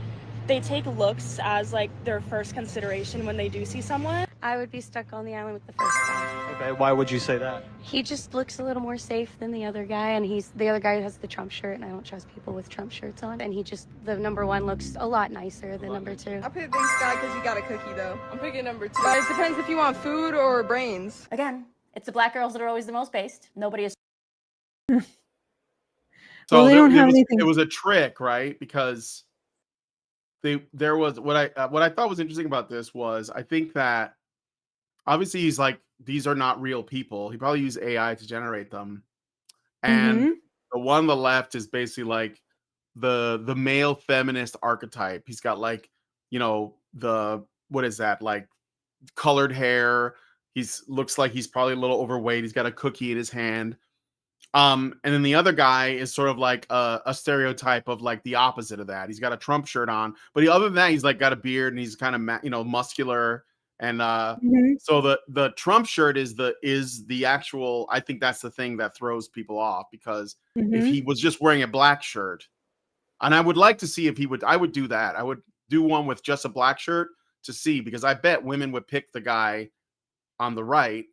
they take looks as like their first consideration when they do see someone. I would be stuck on the island with the first guy. Okay. Why would you say that? He just looks a little more safe than the other guy, and the other guy has the Trump shirt, and I don't trust people with Trump shirts on. And the number one looks a lot nicer than number two. I picked this guy because you got a cookie, though. I'm picking number two. But it depends if you want food or brains. Again, it's the black girls that are always the most based. Nobody is. So Well, they don't have anything. It was a trick, right? Because there was what I thought was interesting about this was I think that obviously he's like, these are not real people. He probably used AI to generate them, and the one on the left is basically like the male feminist archetype. He's got like what is that, like colored hair. Looks like he's probably a little overweight. He's got a cookie in his hand. And then the other guy is sort of like a stereotype of like the opposite of that. He's got a Trump shirt on, but other than that, he's like got a beard and he's kind of muscular. And so the Trump shirt is the actual. I think that's the thing that throws people off, because if he was just wearing a black shirt, and I would like to see if he would. I would do that. I would do one with just a black shirt to see, because I bet women would pick the guy on the right,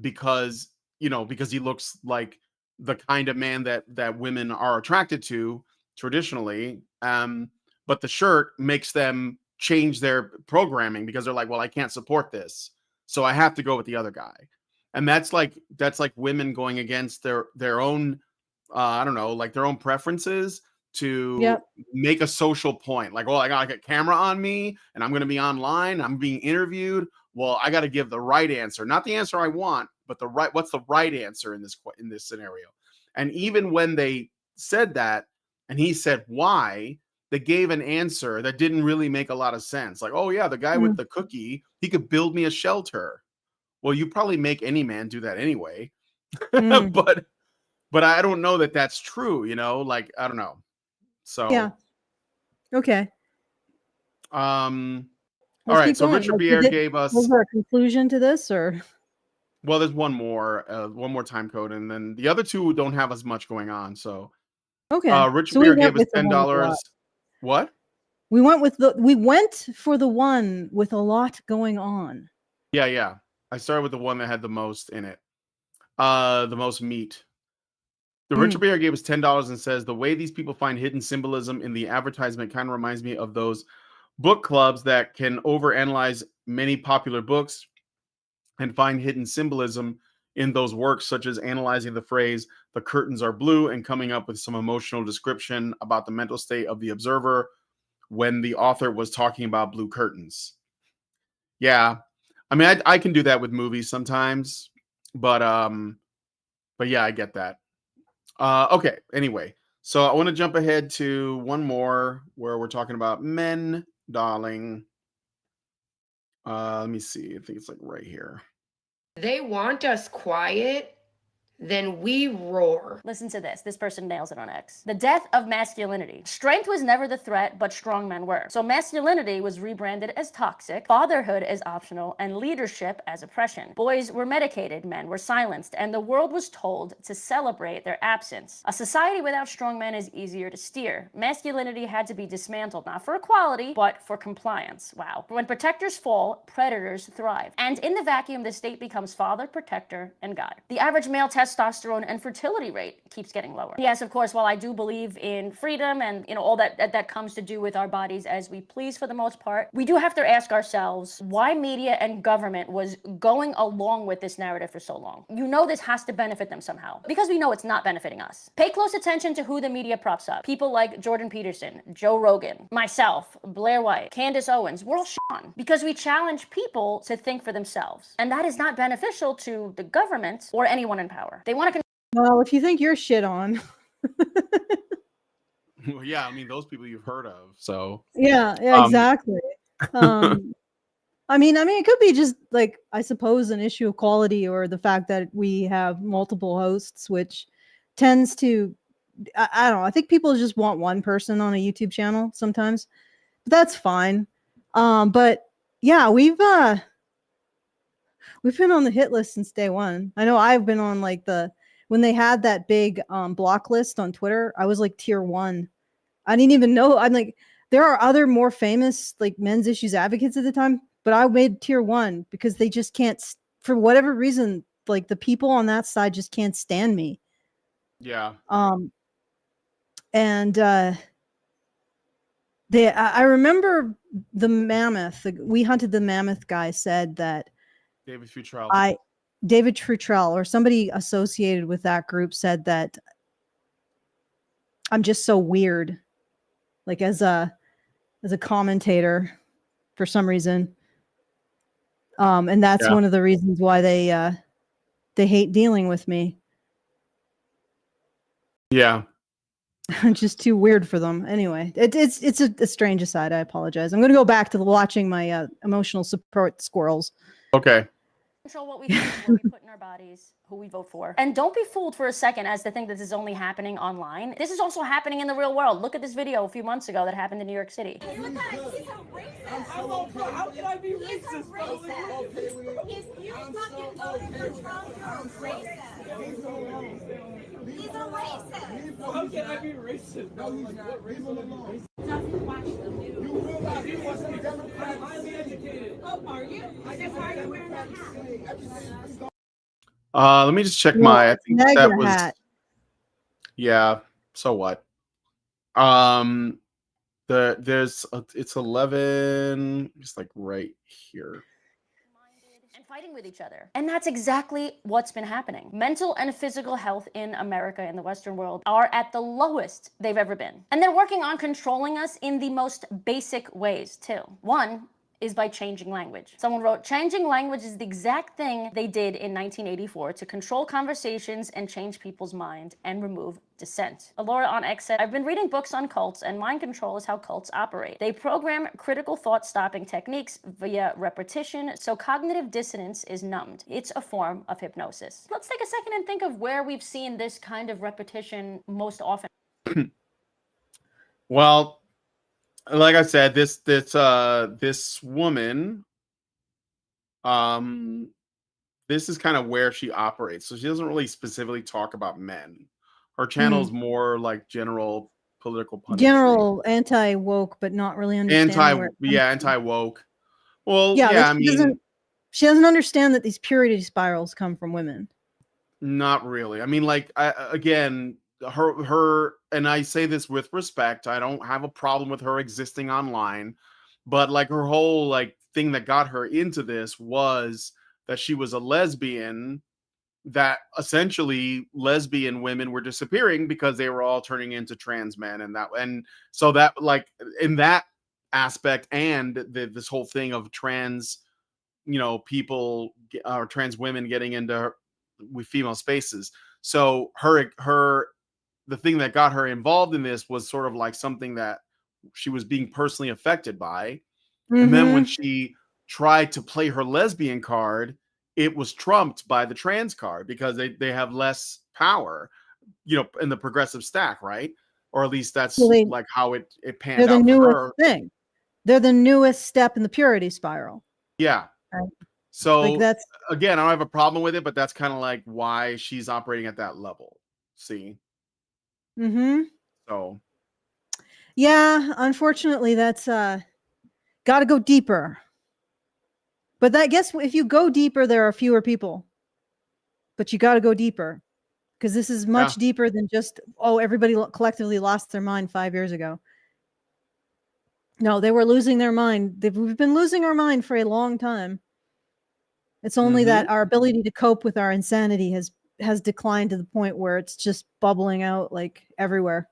because you know, because he looks like the kind of man that women are attracted to traditionally. But the shirt makes them change their programming because they're like, well, I can't support this, so I have to go with the other guy. And that's like women going against their own I don't know, like their own preferences to make a social point. Like, well, I got a camera on me and I'm going to be online, I'm being interviewed. Well, I got to give the right answer, not the answer I want, but what's the right answer in this scenario. And even when they said that and he said why, they gave an answer that didn't really make a lot of sense. Like, oh yeah, the guy with the cookie, he could build me a shelter. Well, you probably make any man do that anyway. But I don't know that that's true, you know, like, I don't know. So, yeah. Okay. All right. So Richard Bier gave us. Was there a conclusion to this, or? Well, there's one more time code, and then the other two don't have as much going on. So, okay. Richard Bier gave us $10. What? We went for the one with a lot going on. Yeah. I started with the one that had the most in it, the most meat. The Richard Bier gave us $10 and says, the way these people find hidden symbolism in the advertisement kind of reminds me of those book clubs that can overanalyze many popular books and find hidden symbolism in those works, such as analyzing the phrase, the curtains are blue, and coming up with some emotional description about the mental state of the observer when the author was talking about blue curtains. Yeah. I mean, I can do that with movies sometimes, but yeah, I get that. Okay. Anyway, so I want to jump ahead to one more where we're talking about men, darling. Let me see. I think it's like right here. They want us quiet, then we roar. Listen to this. This person nails it on X. The death of masculinity. Strength was never the threat, but strong men were. So masculinity was rebranded as toxic, fatherhood as optional, and leadership as oppression. Boys were medicated, men were silenced, and the world was told to celebrate their absence. A society without strong men is easier to steer. Masculinity had to be dismantled, not for equality, but for compliance. Wow. When protectors fall, predators thrive. And in the vacuum, the state becomes father, protector, and God. The average male testosterone and fertility rate keeps getting lower. Yes, of course, while I do believe in freedom and, you know, all that comes to do with our bodies as we please for the most part, we do have to ask ourselves why media and government was going along with this narrative for so long. You know this has to benefit them somehow, because we know it's not benefiting us. Pay close attention to who the media props up. People like Jordan Peterson, Joe Rogan, myself, Blair White, Candace Owens, we're all on because we challenge people to think for themselves. And that is not beneficial to the government or anyone in power. They want to. Well, if you think you're shit on. Well, yeah, I mean, those people you've heard of. So yeah, exactly. I mean, it could be just like, I suppose, an issue of quality, or the fact that we have multiple hosts, which tends to, I don't know. I think people just want one person on a YouTube channel sometimes, but that's fine. But yeah, we've been on the hit list since day one. I know I've been on like when they had that big block list on Twitter, I was like tier 1. I didn't even know. I'm like, there are other more famous like men's issues advocates at the time, but I made tier 1 because they just can't, for whatever reason, like the people on that side just can't stand me. Yeah. And I remember the mammoth, We Hunted the Mammoth guy said that David Futrell or somebody associated with that group said that I'm just so weird, like as a commentator for some reason. And that's one of the reasons why they hate dealing with me. Yeah. I'm just too weird for them. Anyway, it's a strange aside. I apologize. I'm going to go back to watching my emotional support squirrels. Okay. Control what we think, what we put in our bodies, who we vote for. And don't be fooled for a second as to think that this is only happening online. This is also happening in the real world. Look at this video a few months ago that happened in New York City. He's a racist. How can I be racist? He's a racist. If you fucking voted for Trump, you're a racist. He's a racist. How can I be racist? No, he's not racist. Doesn't watch the news. You realize he was a Democrat. I'm highly educated. Oh, are you? I guess why are you wearing that hat? Let me just check Well, my. I think mega that was. hat. Yeah. So what? It's 11. It's like right here. And fighting with each other. And that's exactly what's been happening. Mental and physical health in America, in the Western world, are at the lowest they've ever been. And they're working on controlling us in the most basic ways, too. One is by changing language. Someone wrote, changing language is the exact thing they did in 1984 to control conversations and change people's mind and remove dissent. Alora on X said, I've been reading books on cults, and mind control is how cults operate. They program critical thought stopping techniques via repetition, so cognitive dissonance is numbed. It's a form of hypnosis. Let's take a second and think of where we've seen this kind of repetition most often. Well, like I said, this woman, this is kind of where she operates. So she doesn't really specifically talk about men. Her channel is more like general political punditry. General anti-woke, but not really understanding where it comes from. Anti-woke. Well, yeah, yeah, I mean, she doesn't understand that these purity spirals come from women. Not really. I mean, like, again, her, and I say this with respect, I don't have a problem with her existing online, but like her whole like thing that got her into this was that she was a lesbian, that essentially lesbian women were disappearing because they were all turning into trans men, and so that, like, in that aspect, and this whole thing of trans, people or trans women getting into with female spaces. So the thing that got her involved in this was sort of like something that she was being personally affected by. And then when she tried to play her lesbian card, it was trumped by the trans card because they have less power, in the progressive stack, right? Or at least that's like how it panned out. They're the newest thing. They're the newest step in the purity spiral. Yeah. Right. So like that's, again, I don't have a problem with it, but that's kind of like why she's operating at that level. See? So yeah, unfortunately, that's got to go deeper. But I guess if you go deeper, there are fewer people. But you got to go deeper, because this is much deeper than just, everybody collectively lost their mind 5 years ago. No, they were losing their mind. We've been losing our mind for a long time. It's only that our ability to cope with our insanity has declined to the point where it's just bubbling out like everywhere.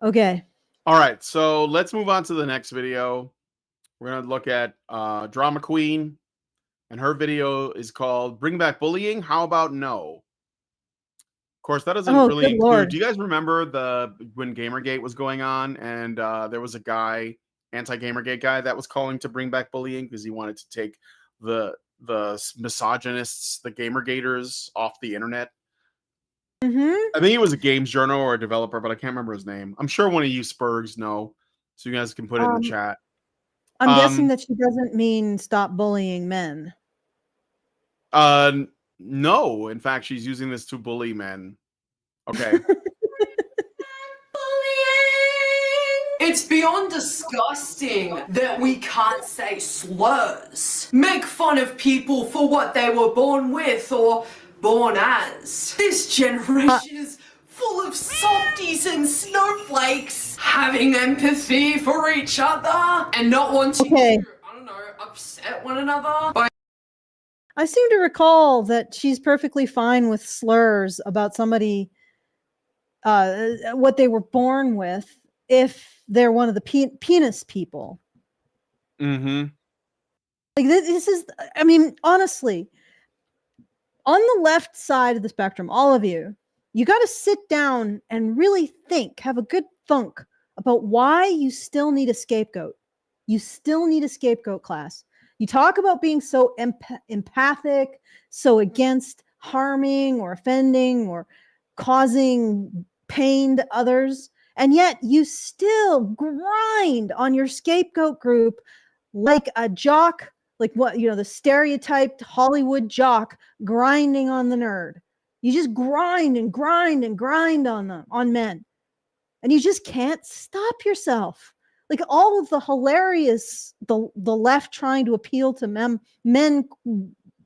Okay. All right, so let's move on to the next video. We're going to look at Drama Queen, and her video is called Bring Back Bullying. How about no? Of course, that doesn't really include. Do you guys remember when Gamergate was going on, and there was a guy, anti-Gamergate guy, that was calling to bring back bullying because he wanted to take the misogynists, the Gamergaters, off the internet? I think he was a games journal or a developer, but I can't remember his name. I'm sure one of you Spurgs know, so you guys can put it in the chat. I'm guessing that she doesn't mean stop bullying men. No, in fact, she's using this to bully men. Okay. It's beyond disgusting that we can't say slurs, make fun of people for what they were born with or born as. This generation is full of softies and snowflakes, having empathy for each other and not wanting to, I don't know, upset one another. I seem to recall that she's perfectly fine with slurs about somebody, what they were born with, if they're one of the penis people. Like this is, I mean, honestly, on the left side of the spectrum, all of you got to sit down and really think, have a good thunk about why you still need a scapegoat. You still need a scapegoat class. You talk about being so empathic, so against harming or offending or causing pain to others, and yet you still grind on your scapegoat group like a jock, like the stereotyped Hollywood jock grinding on the nerd. You just grind and grind and grind on them, on men, and you just can't stop yourself. Like all of the hilarious, the left trying to appeal to men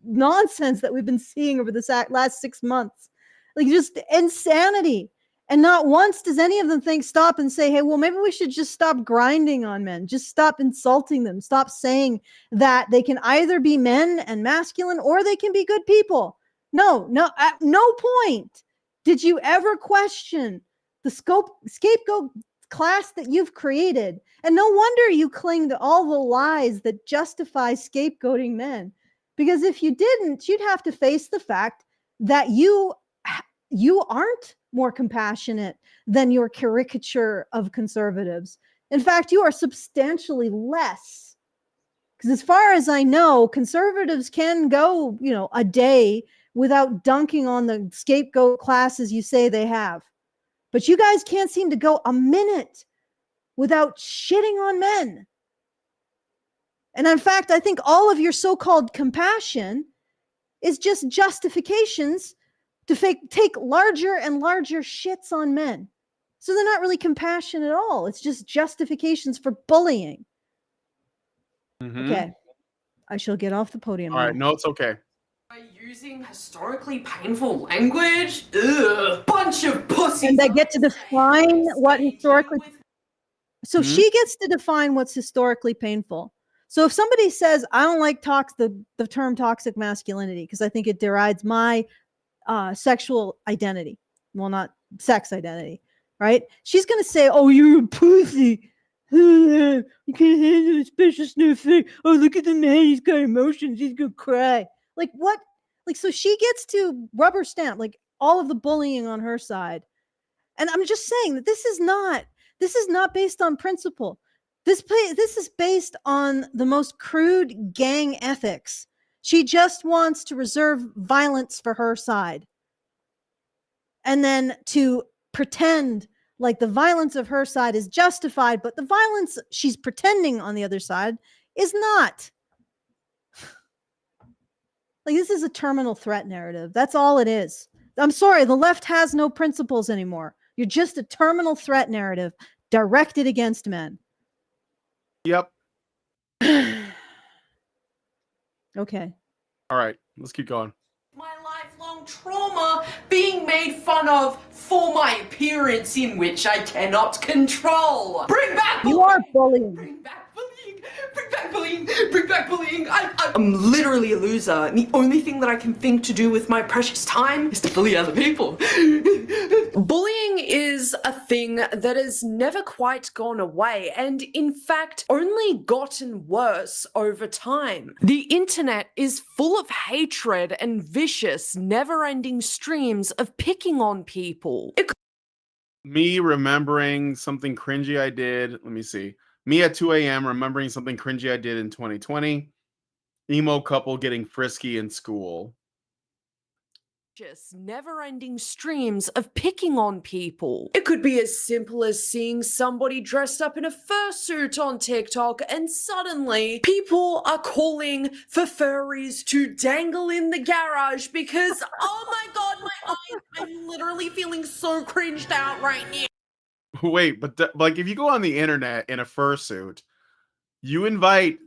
nonsense that we've been seeing over the last 6 months. Like, just insanity. And not once does any of them stop and say, hey, well, maybe we should just stop grinding on men. Just stop insulting them. Stop saying that they can either be men and masculine or they can be good people. No, at no point did you ever question the scapegoat class that you've created. And no wonder you cling to all the lies that justify scapegoating men. Because if you didn't, you'd have to face the fact that you aren't more compassionate than your caricature of conservatives. In fact, you are substantially less. Because as far as I know, conservatives can go, a day without dunking on the scapegoat classes you say they have. But you guys can't seem to go a minute without shitting on men. And in fact, I think all of your so-called compassion is just justifications to take larger and larger shits on men. So they're not really compassion at all. It's just justifications for bullying. Okay. I shall get off the podium. All right. No, it's okay. By using historically painful language? Ugh. Bunch of pussies. And they get to define what historically... So she gets to define what's historically painful. So if somebody says, I don't like the term toxic masculinity because I think it derides my sexual identity. Well, not sex identity, right? She's going to say, oh, you're a pussy. You can't handle a special sniff thing. Oh, look at the man. He's got emotions. He's going to cry. Like what? Like, so she gets to rubber stamp, like all of the bullying on her side. And I'm just saying that this is not based on principle. This is based on the most crude gang ethics. She just wants to reserve violence for her side. And then to pretend like the violence of her side is justified, but the violence she's pretending on the other side is not. Like, this is a terminal threat narrative. That's all it is. I'm sorry, the left has no principles anymore. You're just a terminal threat narrative directed against men. Yep. Okay. All right, let's keep going. My lifelong trauma being made fun of for my appearance in which I cannot control. Bring back bullying. You are bullying. Bring back bullying. Bring back bullying. Bring back bullying. I'm literally a loser, and the only thing that I can think to do with my precious time is to bully other people. Bullying is a thing that has never quite gone away, and in fact only gotten worse over time. The internet is full of hatred and vicious, never-ending streams of picking on people. Me remembering something cringy I did. Let me see. Me at 2 a.m. remembering something cringy I did in 2020. Emo couple getting frisky in school. Just never-ending streams of picking on people. It could be as simple as seeing somebody dressed up in a fursuit on TikTok and suddenly people are calling for furries to dangle in the garage because, oh my god, my eyes, I'm literally feeling so cringed out right now. Wait, but like if you go on the internet in a fursuit, you invite,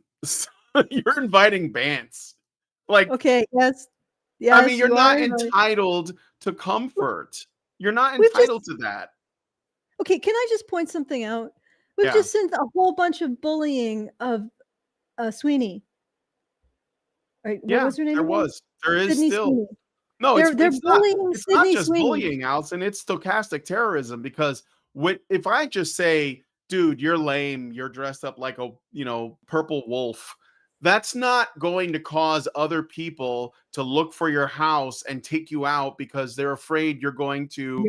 you're inviting bants. Like, okay, yes. Yes, I mean, you're not entitled to comfort. You're not entitled to that. Okay, can I just point something out? We've just seen a whole bunch of bullying of Sweeney. Right? What was her name? There is Sydney still. Sweeney. No, they're it's bullying not, it's Sydney not just Sweeney. bullying, Allison. It's stochastic terrorism because if I just say, dude, you're lame, you're dressed up like a purple wolf, that's not going to cause other people to look for your house and take you out because they're afraid you're going to,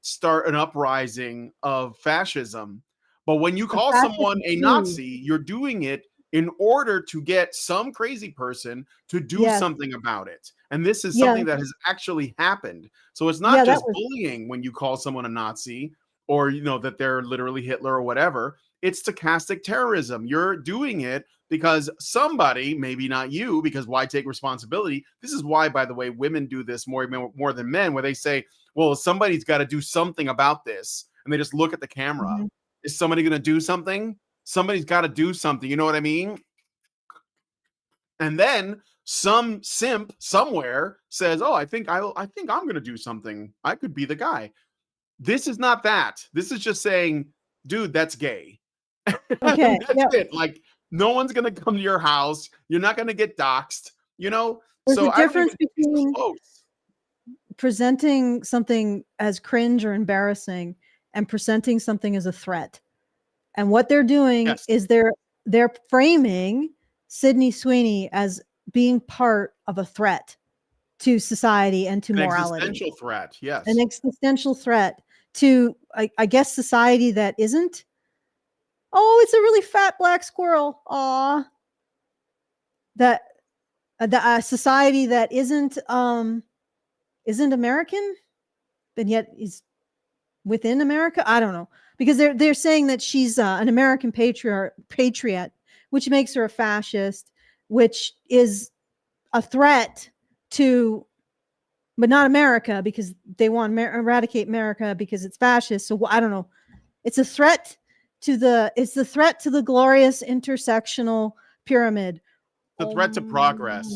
start an uprising of fascism. But when you call someone a Nazi, you're doing it in order to get some crazy person to do something about it. And this is something that has actually happened. So it's not just bullying when you call someone a Nazi or, that they're literally Hitler or whatever. It's stochastic terrorism. You're doing it because somebody, maybe not you, because why take responsibility? This is why, by the way, women do this more than men, where they say, well, somebody's got to do something about this. And they just look at the camera. Mm-hmm. Is somebody going to do something? Somebody's got to do something. You know what I mean? And then some simp somewhere says, "Oh, I think I'm going to do something. I could be the guy." This is not that. This is just saying, "Dude, that's gay." Okay. That's it. Like, no one's going to come to your house. You're not going to get doxxed, you know? There's So a difference between close. presenting something as cringe or embarrassing and presenting something as a threat. And what they're doing is they're framing Sydney Sweeney as being part of a threat to society and to morality. An existential threat, yes. An existential threat to, I guess, society that isn't. Oh, it's a really fat black squirrel. Aw. That the society that isn't American, but yet is within America. I don't know, because they're saying that she's an American patriot, which makes her a fascist, which is a threat to, but not America, because they want to eradicate America because it's fascist. So I don't know. It's a threat to the threat to the glorious intersectional pyramid. The threat to progress.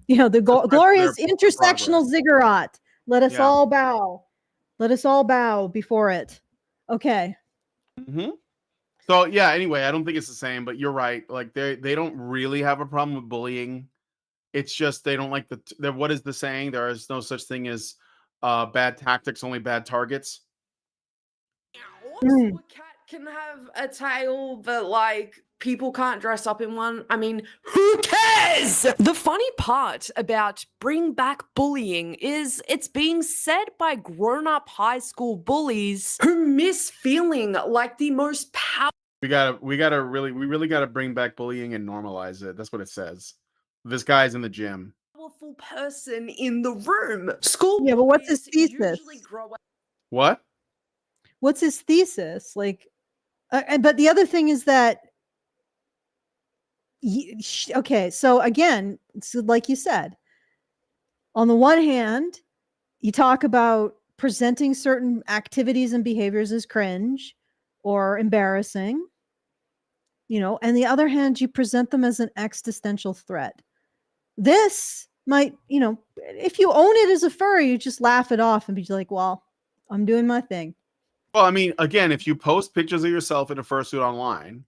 You know, the glorious intersectional ziggurat. Let us all bow. Let us all bow before it. Okay. Mm-hmm. So yeah, anyway, I don't think it's the same, but you're right. Like they don't really have a problem with bullying. It's just they don't like the what is the saying? There is no such thing as bad tactics, only bad targets. A cat can have a tail, but like people can't dress up in one. I mean, who cares? The funny part about bring back bullying is it's being said by grown-up high school bullies who miss feeling like the most powerful. We really gotta bring back bullying and normalize it. That's what it says. This guy's in the gym. Powerful person in the room. School. Yeah, but what's his thesis? What? What's his thesis? Like, but the other thing is that, okay, so again, it's like you said, on the one hand, you talk about presenting certain activities and behaviors as cringe or embarrassing, you know, and the other hand, you present them as an existential threat. This might, you know, if you own it as a furry, you just laugh it off and be like, well, I'm doing my thing. Well, I mean, again, if you post pictures of yourself in a fursuit online,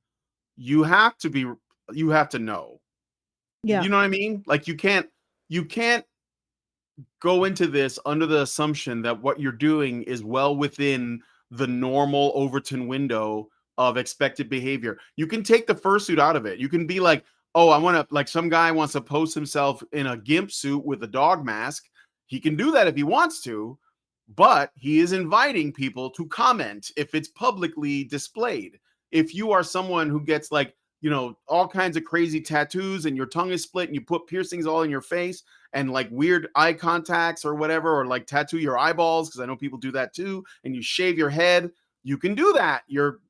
you have to know. Yeah. You know what I mean? Like you can't go into this under the assumption that what you're doing is well within the normal Overton window of expected behavior. You can take the fursuit out of it. You can be like, oh, I want to, like some guy wants to post himself in a gimp suit with a dog mask. He can do that if he wants to, but he is inviting people to comment if it's publicly displayed. If you are someone who gets like, you know, all kinds of crazy tattoos and your tongue is split and you put piercings all in your face and like weird eye contacts or whatever, or like tattoo your eyeballs, because I know people do that too, and you shave your head, you can do that.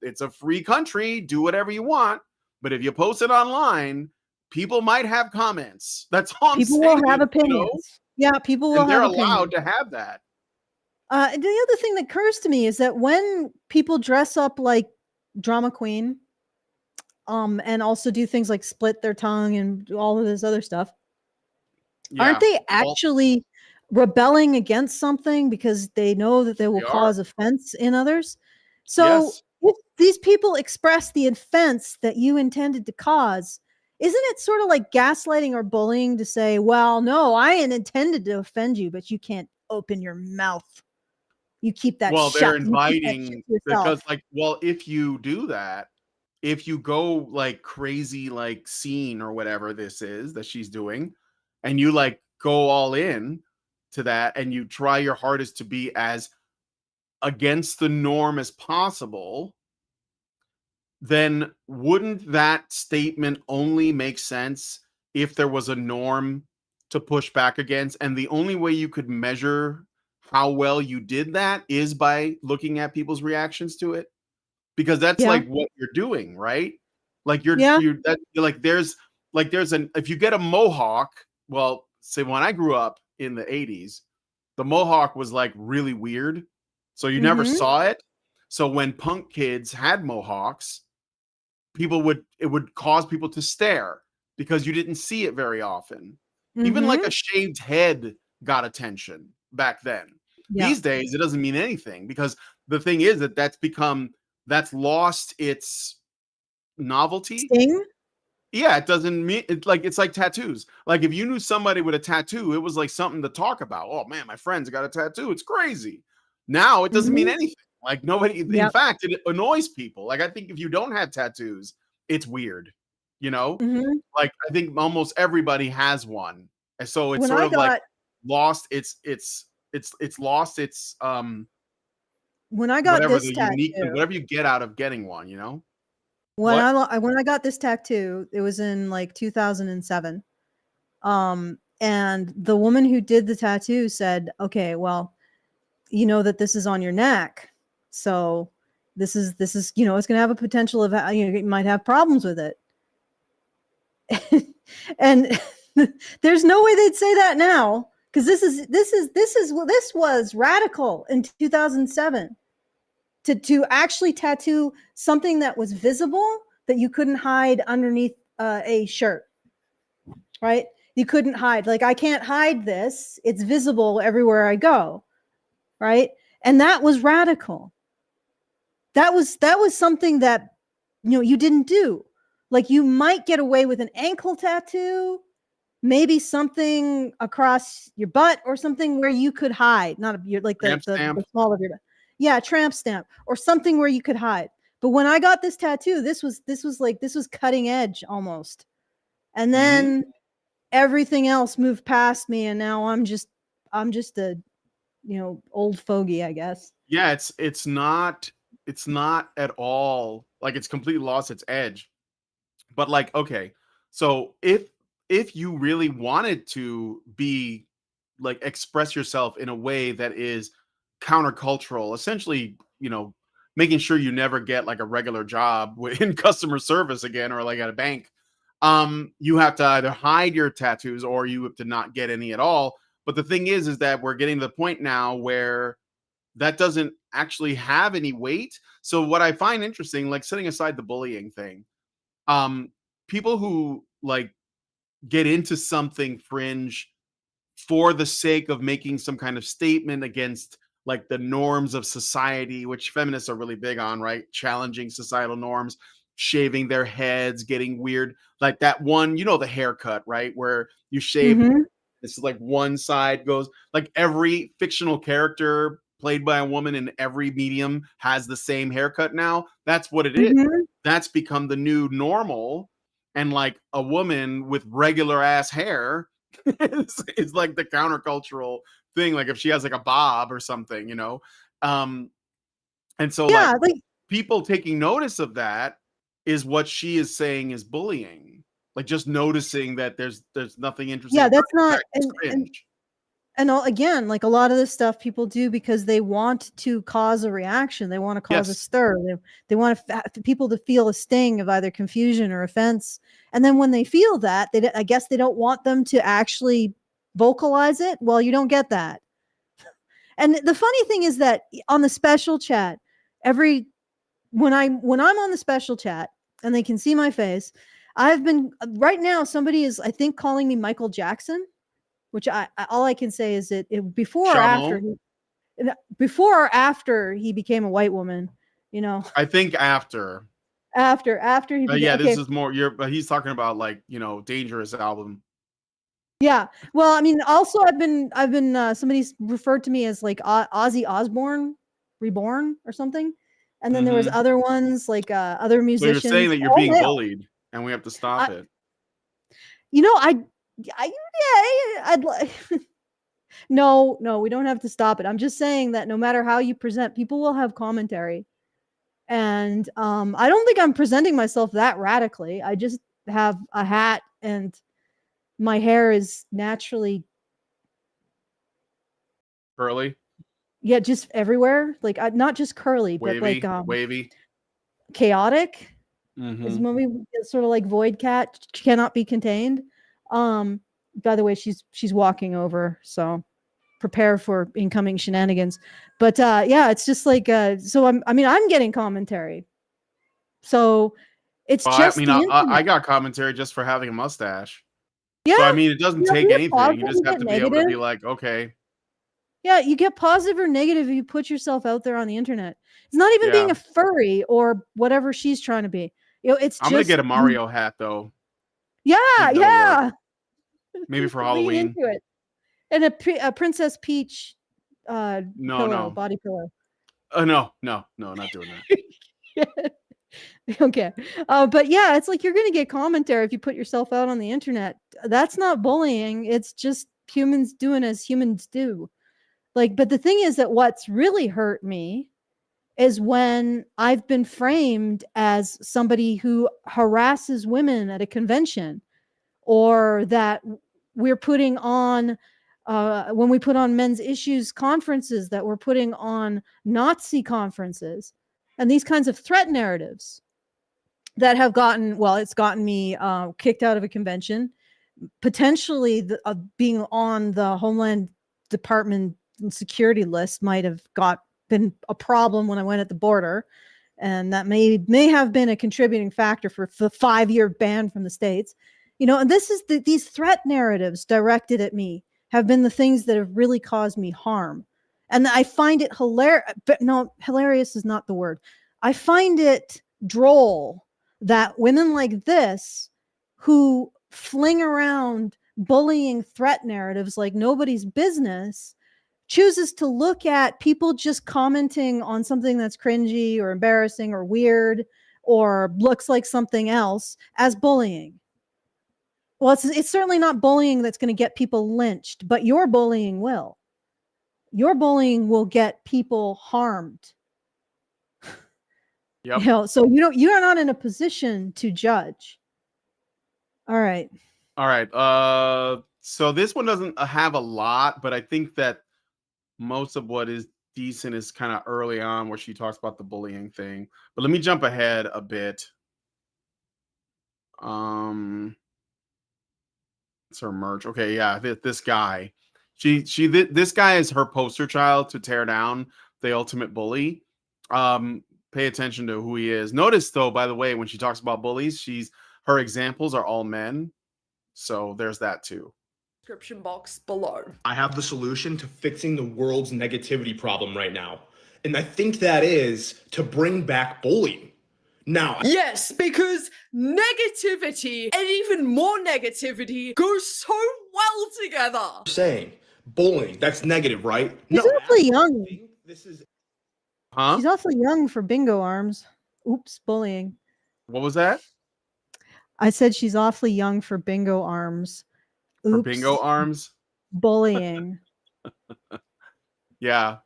It's a free country, do whatever you want. But if you post it online, people might have comments. That's all I'm saying. People will have opinions. You know? Yeah, people will have opinions. They're allowed to have that. The other thing that occurs to me is that when people dress up like drama queen, and also do things like split their tongue and do all of this other stuff, aren't they actually rebelling against something because they know that they will cause offense in others? So if these people express the offense that you intended to cause, isn't it sort of like gaslighting or bullying to say, well, no, I intended to offend you, but you can't open your mouth. You keep that shut. They're inviting because like, well, if you do that, if you go like crazy, like scene or whatever this is that she's doing, and you like go all in to that and you try your hardest to be as against the norm as possible, then wouldn't that statement only make sense if there was a norm to push back against? And the only way you could measure how well you did that is by looking at people's reactions to it, because that's like what you're doing, right? Like there's if you get a mohawk, well, say when I grew up in the 80s, the mohawk was like really weird. So you never saw it. So when punk kids had mohawks, it would cause people to stare because you didn't see it very often. Even like a shaved head got attention back then. Yeah. These days, it doesn't mean anything, because the thing is that that's lost its novelty. Sting? Yeah, it doesn't mean it's like tattoos. Like if you knew somebody with a tattoo, it was like something to talk about. Oh man, my friend's got a tattoo. It's crazy. Now it doesn't mean anything. Like nobody, in fact, it annoys people. Like I think if you don't have tattoos, it's weird. You know? Like I think almost everybody has one. And so it's sort of like lost its lost its when I got whatever this the tattoo, unique, whatever you get out of getting one, you know? when I got this tattoo, it was in like 2007. And the woman who did the tattoo said, okay, well, you know that this is on your neck. So this is, you know, it's going to have a potential of, you know, you might have problems with it. And there's no way they'd say that now. Cause this was radical in 2007 to actually tattoo something that was visible that you couldn't hide underneath a shirt, right? You couldn't hide. Like, I can't hide this. It's visible everywhere I go, right? And that was radical. That was something that, you know, you didn't do. Like, you might get away with an ankle tattoo, maybe something across your butt or something where you could hide, not like the small of your butt. Yeah, tramp stamp or something where you could hide. But when I got this tattoo, this was cutting edge almost. And then everything else moved past me, and now I'm just a, you know, old fogey, I guess. Yeah, it's not at all like it's completely lost its edge. But like, okay, so if you really wanted to be like express yourself in a way that is countercultural, essentially, you know, making sure you never get like a regular job in customer service again or like at a bank, you have to either hide your tattoos or you have to not get any at all. But the thing is that we're getting to the point now where that doesn't actually have any weight. So what I find interesting, like setting aside the bullying thing, people who like get into something fringe for the sake of making some kind of statement against like the norms of society, which feminists are really big on, right? Challenging societal norms, shaving their heads, getting weird, like that one, you know, the haircut, right? Where you shave, it's like one side goes, like every fictional character played by a woman in every medium has the same haircut now. That's what it is. That's become the new normal. And like a woman with regular ass hair is like the countercultural thing. Like if she has like a bob or something, you know? And so like people taking notice of that is what she is saying is bullying. Like just noticing that there's nothing interesting. Yeah, that's not, and again, like a lot of this stuff people do because they want to cause a reaction. They want to cause a stir. They want people to feel a sting of either confusion or offense. And then when they feel that, I guess they don't want them to actually vocalize it. Well, you don't get that. And the funny thing is that on the special chat, when I'm on the special chat and they can see my face, I've been right now. Somebody is, I think, calling me Michael Jackson. Which all I can say is that before or after he became a white woman, you know. I think after he became, yeah, this is more he's talking about like, you know, Dangerous album. Yeah. Well, I mean, also I've been somebody's referred to me as like Ozzy Osbourne Reborn or something. And then there was other ones like other musicians. So you're saying that you're being bullied and we have to stop it. You know, I'd like no, we don't have to stop it. I'm just saying that no matter how you present, people will have commentary. And I don't think I'm presenting myself that radically. I just have a hat and my hair is naturally curly. Yeah, just everywhere. Like not just curly, wavy, but like wavy. Chaotic. Is when we sort of like void cat, cannot be contained. By the way, she's walking over, so prepare for incoming shenanigans. But yeah, it's just like so I'm getting commentary. So It's Well, just I mean, the I internet. got commentary just for having a mustache. Yeah. So I mean, it doesn't You take get anything. positive, You just have get to be able to be negative. like, okay, Yeah, you get positive or negative if you put yourself out there on the internet. It's not even being yeah. a furry or whatever she's trying to be. It's I'm gonna just get a Mario hat though. Yeah, I think that'll work. yeah. Maybe for Lean Halloween. into it. And a Princess Peach No, pillow, no. body pillow. No, not doing that. Okay. But yeah, it's like you're gonna get commentary if you put yourself out on the internet. That's not bullying. It's just humans doing as humans do. Like, but the thing is that what's really hurt me is when I've been framed as somebody who harasses women at a convention, or that we're putting on when we put on men's issues conferences, that we're putting on Nazi conferences, and these kinds of threat narratives that have it's gotten me kicked out of a convention, potentially being on the Homeland Department security list might have been a problem when I went at the border, and that may have been a contributing factor for the 5-year ban from the States. And this is these threat narratives directed at me have been the things that have really caused me harm. And I find it hilarious, but no, hilarious is not the word. I find it droll that women like this, who fling around bullying threat narratives like nobody's business, chooses to look at people just commenting on something that's cringy or embarrassing or weird or looks like something else as bullying. Well, it's certainly not bullying that's going to get people lynched, but your bullying will. Your bullying will get people harmed. Yep. So you're not in a position to judge. All right. So this one doesn't have a lot, but I think that most of what is decent is kind of early on, where she talks about the bullying thing. But let me jump ahead a bit. It's her merch. Okay, yeah, this guy. This guy is her poster child to tear down the ultimate bully. Pay attention to who he is. Notice though, by the way, when she talks about bullies, her examples are all men. So there's that too. Description box below. I have the solution to fixing the world's negativity problem right now. And I think that is to bring back bullying. Now, Yes, because negativity and even more negativity go so well together. I'm saying bullying, that's negative, right? She's awfully young. Huh? She's awfully young for bingo arms. Oops, bullying. What was that? I said she's awfully young for bingo arms. Oops. For bingo arms? Bullying. Yeah.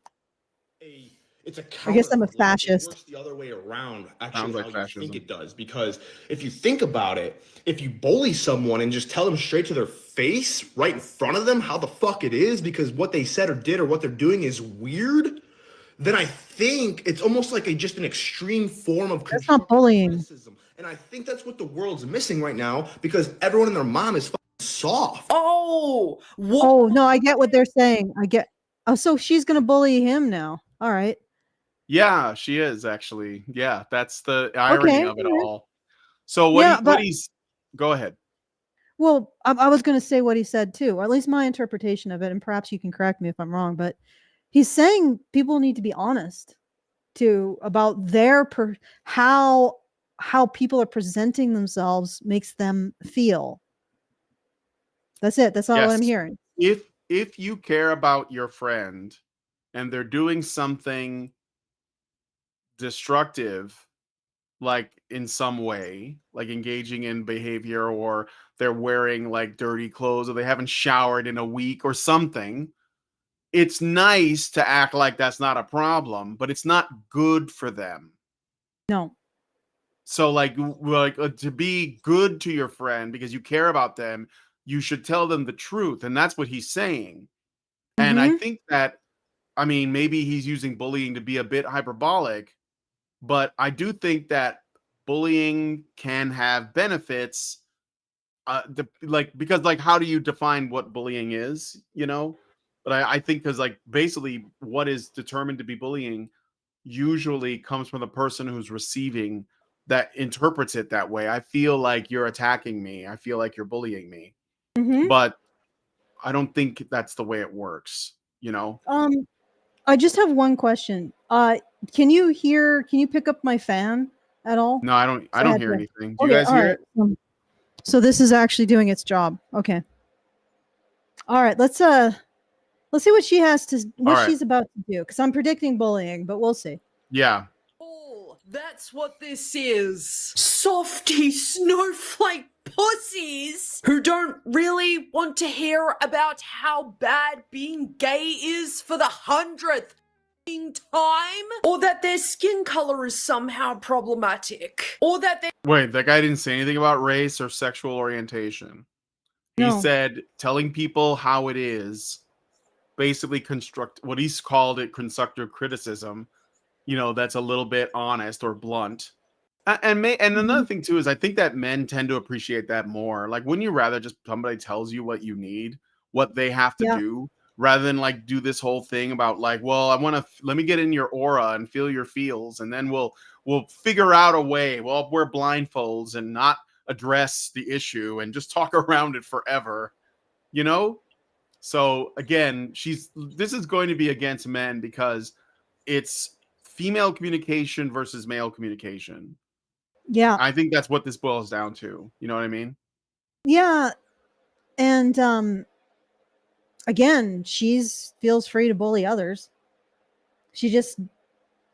It's a I guess I'm a It fascist. works the other way around, Sounds actually, like how you fascism. think it does. Because if you think about it, if you bully someone and just tell them straight to their face, right in front of them, how the fuck it is, because what they said or did or what they're doing is weird, then I think it's almost like just an extreme form of That's not bullying. criticism. And I think that's what the world's missing right now, because everyone and their mom is fucking soft. Oh, what? Oh, no, I get what they're saying. Oh, so she's going to bully him now. All right. Yeah, she is actually. Yeah, that's the irony of it all right. all. So go ahead. Well, I was going to say what he said too, or at least my interpretation of it, and perhaps you can correct me if I'm wrong, but he's saying people need to be honest about how people are presenting themselves makes them feel. That's it. That's all I'm hearing. If you care about your friend and they're doing something destructive, like in some way, like engaging in behavior, or they're wearing like dirty clothes, or they haven't showered in a week or something, it's nice to act like that's not a problem, but it's not good for them. No. So to be good to your friend because you care about them, you should tell them the truth. And that's what he's saying. And I think that, maybe he's using bullying to be a bit hyperbolic, but I do think that bullying can have benefits. Because how do you define what bullying is, But I think because basically what is determined to be bullying usually comes from the person who's receiving that interprets it that way. I feel like you're attacking me. I feel like you're bullying me. Mhm. But I don't think that's the way it works, you know? I just have one question. Can you pick up my fan at all? No, I don't So I had hear to- anything. Do you Okay, guys all hear right. it? So this is actually doing its job. Okay. All right, let's see what she has to what All right. she's about to do, because I'm predicting bullying, but we'll see. Yeah. That's what this is. Softy snowflake pussies who don't really want to hear about how bad being gay is for the 100th time, or that their skin color is somehow problematic, or that they Wait, that guy didn't say anything about race or sexual orientation. He No. said telling people how it is, basically what he's called it constructive criticism. You know, that's a little bit honest or blunt. And another thing too is I think that men tend to appreciate that more. Like, wouldn't you rather just somebody tells you what you need, what they have to Yeah. do, rather than like do this whole thing about like, well, I want to let me get in your aura and feel your feels, and then we'll figure out a way. We'll wear blindfolds and not address the issue and just talk around it forever, you know? So again, this is going to be against men because it's female communication versus male communication. Yeah. I think that's what this boils down to. You know what I mean? Yeah. And again, feels free to bully others. She just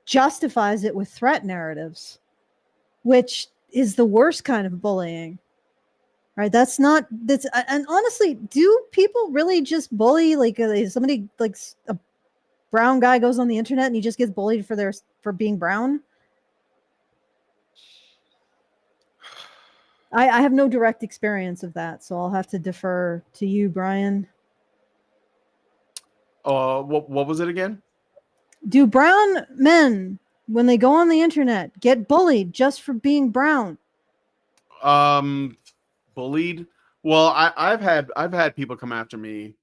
justifies it with threat narratives, which is the worst kind of bullying. Right? And honestly, do people really just bully like somebody like a brown guy goes on the internet and he just gets bullied for being brown? I have no direct experience of that, so I'll have to defer to you, Brian. What was it again? Do brown men, when they go on the internet, get bullied just for being brown? Bullied. Well, I've had people come after me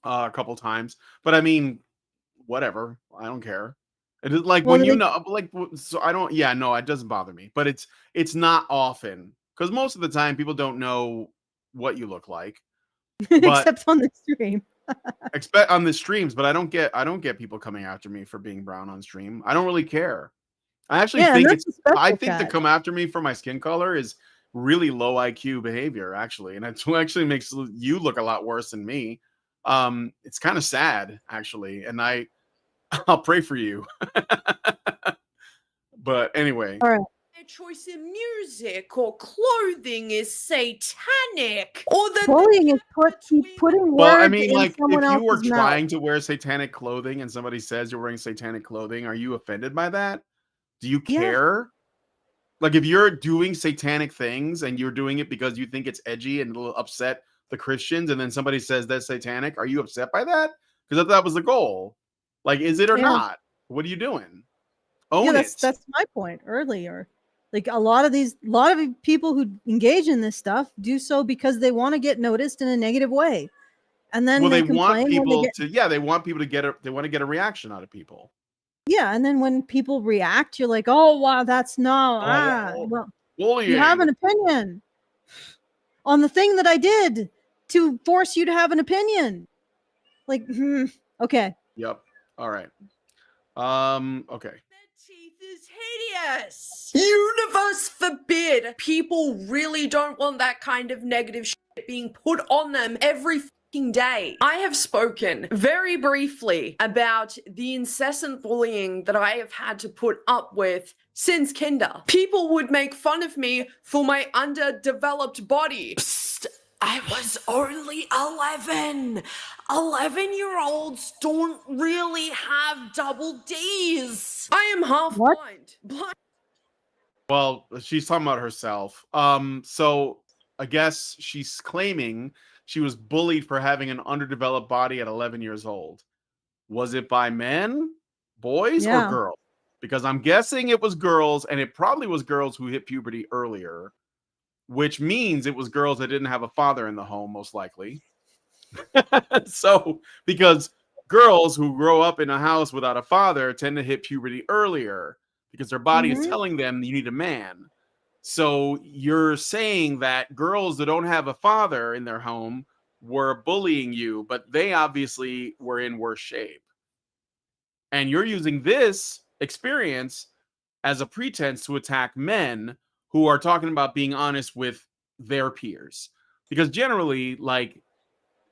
a couple times, but I mean, whatever. I don't care. It is like Well, when you they- know, like, so I don't. Yeah, no, it doesn't bother me, but it's not often because most of the time people don't know what you look like. But except on the stream. expect on the streams, but I don't get people coming after me for being brown on stream. I don't really care. I actually Yeah, and think that's a special I think to cat. come after me for my skin color is really low IQ behavior, actually, and it actually makes you look a lot worse than me. It's kind of sad, actually, and I'll pray for you. But anyway, All right. their choice in music or clothing is satanic, or that Bullying is putting well, I words mean, in like, someone if you were else's trying mouth. to wear satanic clothing and somebody says you're wearing satanic clothing, are you offended by that? Do you Yeah. care? Like, if you're doing satanic things and you're doing it because you think it's edgy and it'll upset the Christians, and then somebody says that's satanic, are you upset by that? Because that was the goal. Like, is it or Yeah. not? What are you doing? Own Yeah, it. that's my point earlier. Like a lot of people who engage in this stuff do so because they want to get noticed in a negative way, and then Well, they they want complain when they people get to, they want people to they want to get a reaction out of people. yeah, and then when people react, you're like, oh wow, that's no well, Bullying. you have an opinion on the thing that I did to force you to have an opinion. Like, okay. Yep. All right. Okay. hideous. Universe forbid people really don't want that kind of negative shit being put on them every fucking day. I have spoken very briefly about the incessant bullying that I have had to put up with since kinder. People would make fun of me for my underdeveloped body. Psst. I was only 11. 11-year-olds don't really have double D's. I am half blind. Well, she's talking about herself. So I guess she's claiming she was bullied for having an underdeveloped body at 11 years old. Was it by men, boys, or Yeah. girls? Because I'm guessing it was girls, and it probably was girls who hit puberty earlier, which means it was girls that didn't have a father in the home, most likely. So, because girls who grow up in a house without a father tend to hit puberty earlier. because their body is Mhm. telling them you need a man. So you're saying that girls that don't have a father in their home were bullying you, but they obviously were in worse shape. And you're using this experience as a pretense to attack men who are talking about being honest with their peers. Because generally, like,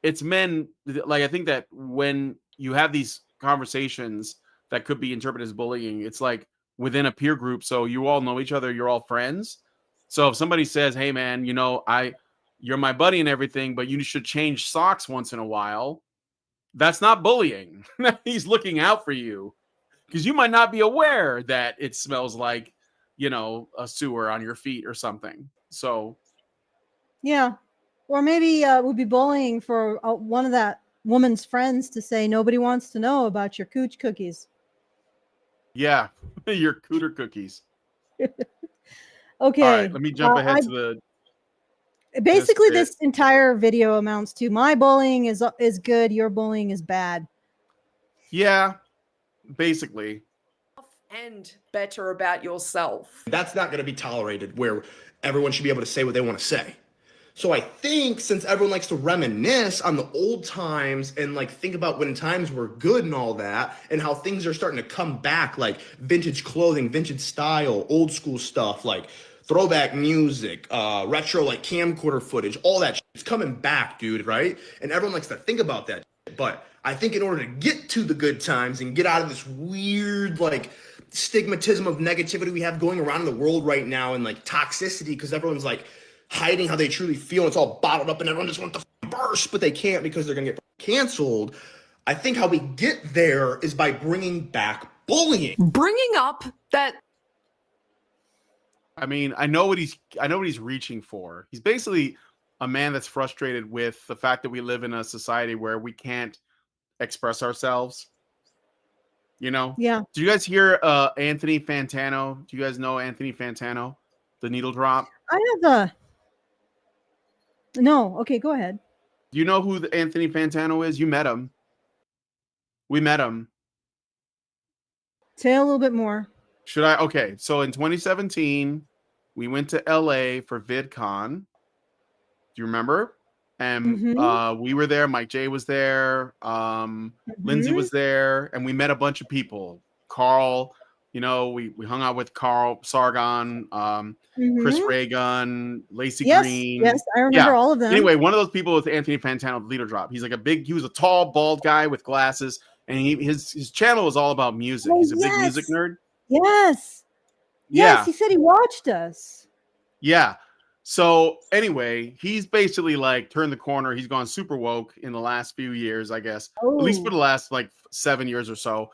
it's men, like, I think that when you have these conversations that could be interpreted as bullying, it's like within a peer group. So you all know each other, you're all friends. So if somebody says, hey man, you're my buddy and everything, but you should change socks once in a while, that's not bullying. He's looking out for you, because you might not be aware that it smells like, a sewer on your feet or something. So Yeah. Or maybe it would be bullying for one of that woman's friends to say nobody wants to know about your Cooch cookies. yeah, your Cooter cookies. Okay. All right, let me jump ahead to the. Basically, bit. this entire video amounts to my bullying is good, your bullying is bad. Yeah, basically. And better about yourself. That's not going to be tolerated, where everyone should be able to say what they want to say. So I think since everyone likes to reminisce on the old times and like think about when times were good and all that, and how things are starting to come back, like vintage clothing, vintage style, old school stuff, like throwback music, retro like camcorder footage, all that shit's coming back, dude, right? And everyone likes to think about that shit. But I think in order to get to the good times and get out of this weird like stigmatism of negativity we have going around in the world right now, and like toxicity, because everyone's like hiding how they truly feel, and it's all bottled up and everyone just wants to burst, but they can't because they're gonna get canceled. I think how we get there is by bringing back bullying. Bringing up that. I mean, I know what he's reaching for. He's basically a man that's frustrated with the fact that we live in a society where we can't express ourselves. Yeah. Do you guys hear Anthony Fantano? Do you guys know Anthony Fantano, the needle drop? I have no. Okay, go ahead. Do you know who Anthony Fantano is? You met him. We met him. Say a little bit more. Should I? Okay, so in 2017, we went to LA for VidCon. Do you remember? And we were there. Mike J was there. Lindsay was there, and we met a bunch of people. Carl, we hung out with Carl Sargon, Chris Reagan, Lacey Green. Yes, I remember all of them. Anyway, one of those people was Anthony Fantano, the leader drop. He's like he was a tall, bald guy with glasses, and his channel was all about music. He's a big music nerd. Yes. Yeah. Yes, he said he watched us. Yeah. So anyway, he's basically like turned the corner. He's gone super woke in the last few years, I guess, at least for the last like 7 years or so.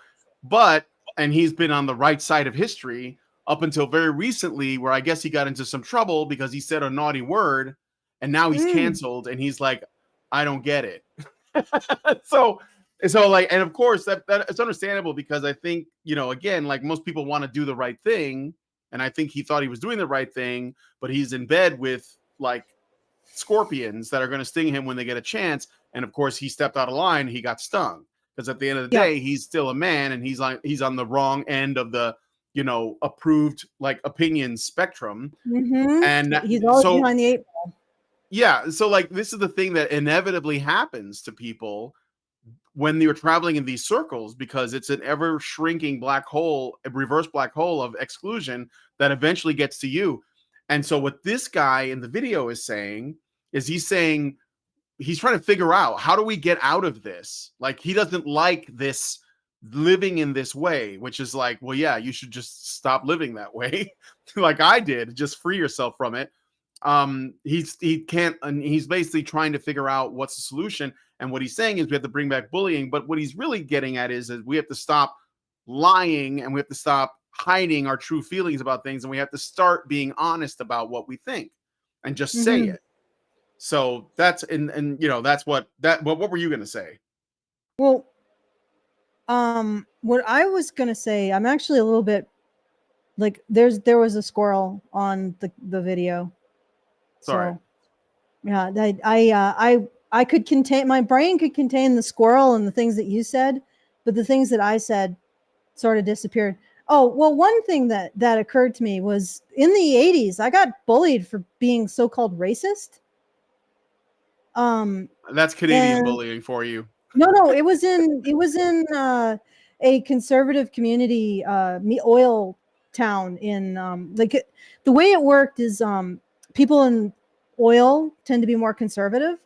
And he's been on the right side of history up until very recently, where I guess he got into some trouble because he said a naughty word, and now he's canceled. And he's like, I don't get it. So like, and of course that it's understandable, because I think, again, like most people want to do the right thing. And I think he thought he was doing the right thing, but he's in bed with like scorpions that are going to sting him when they get a chance. And of course, he stepped out of line. He got stung, because at the end of the day, he's still a man, and he's on the wrong end of the, approved like opinion spectrum. And he's always behind the 8 ball. Yeah. So like, this is the thing that inevitably happens to people when you're traveling in these circles, because it's an ever shrinking black hole, a reverse black hole of exclusion that eventually gets to you. And so what this guy in the video is saying is he's trying to figure out, how do we get out of this? Like, he doesn't like this living in this way, which is like, well, yeah, you should just stop living that way. Like I did, just free yourself from it. He can't, and he's basically trying to figure out what's the solution. And what he's saying is we have to bring back bullying. But what he's really getting at is we have to stop lying, and we have to stop hiding our true feelings about things. And we have to start being honest about what we think and just say it. So that's, and that's what were you going to say? Well, what I was going to say, I'm actually a little bit like, there was a squirrel on the video. Sorry. So, yeah, I could contain, my brain could contain the squirrel and the things that you said, but the things that I said sort of disappeared. Oh, well, one thing that occurred to me was in the 80s, I got bullied for being so-called racist. That's Canadian and- bullying for you. No, it was in a conservative community, oil town in the way it worked is people in oil tend to be more conservative,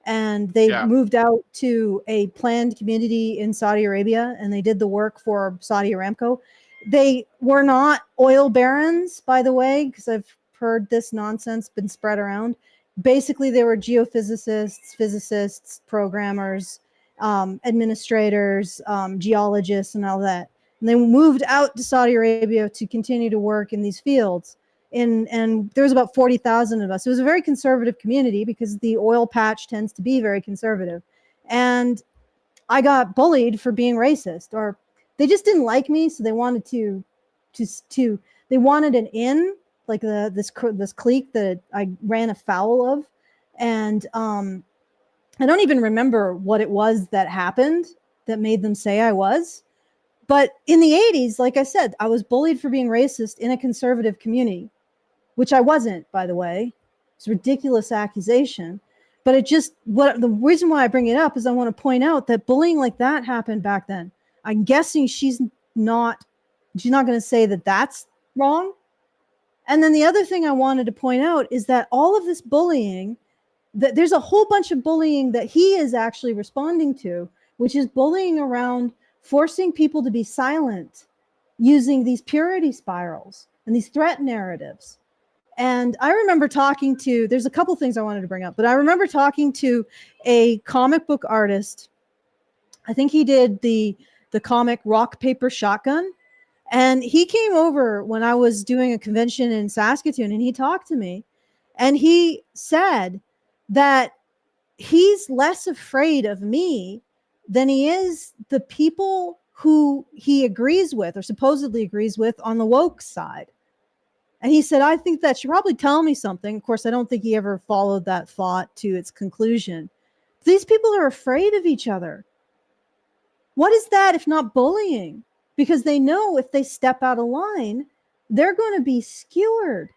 and they moved out to a planned community in Saudi Arabia, and they did the work for Saudi Aramco. They were not oil barons, by the way, because I've heard this nonsense been spread around. Basically, they were geophysicists, physicists, programmers, administrators, geologists, and all that. And they moved out to Saudi Arabia to continue to work in these fields. And there was about 40,000 of us. It was a very conservative community because the oil patch tends to be very conservative. And I got bullied for being racist, or they just didn't like me, so they wanted they wanted an in, like this clique that I ran afoul of. And I don't even remember what it was that happened that made them say I was. But in the 80s, like I said, I was bullied for being racist in a conservative community, which I wasn't, by the way. It's a ridiculous accusation. But the reason why I bring it up is I want to point out that bullying like that happened back then. I'm guessing she's not going to say that that's wrong. And then the other thing I wanted to point out is that all of this bullying, that there's a whole bunch of bullying that he is actually responding to, which is bullying around forcing people to be silent using these purity spirals and these threat narratives. And I remember there's a couple things I wanted to bring up, but I remember talking to a comic book artist. I think he did the comic Rock, Paper, Shotgun. And he came over when I was doing a convention in Saskatoon, and he talked to me. And he said that he's less afraid of me than he is the people who he agrees with or supposedly agrees with on the woke side. And he said, I think that should probably tell me something. Of course, I don't think he ever followed that thought to its conclusion. These people are afraid of each other. What is that if not bullying? Because they know if they step out of line, they're going to be skewered.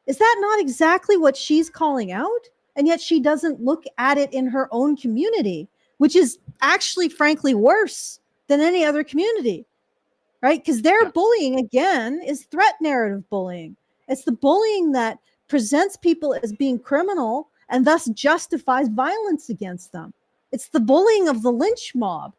Is that not exactly what she's calling out? And yet she doesn't look at it in her own community, which is actually, frankly, worse than any other community, right? Because their bullying, again, is threat narrative bullying. It's the bullying that presents people as being criminal and thus justifies violence against them. It's the bullying of the lynch mob.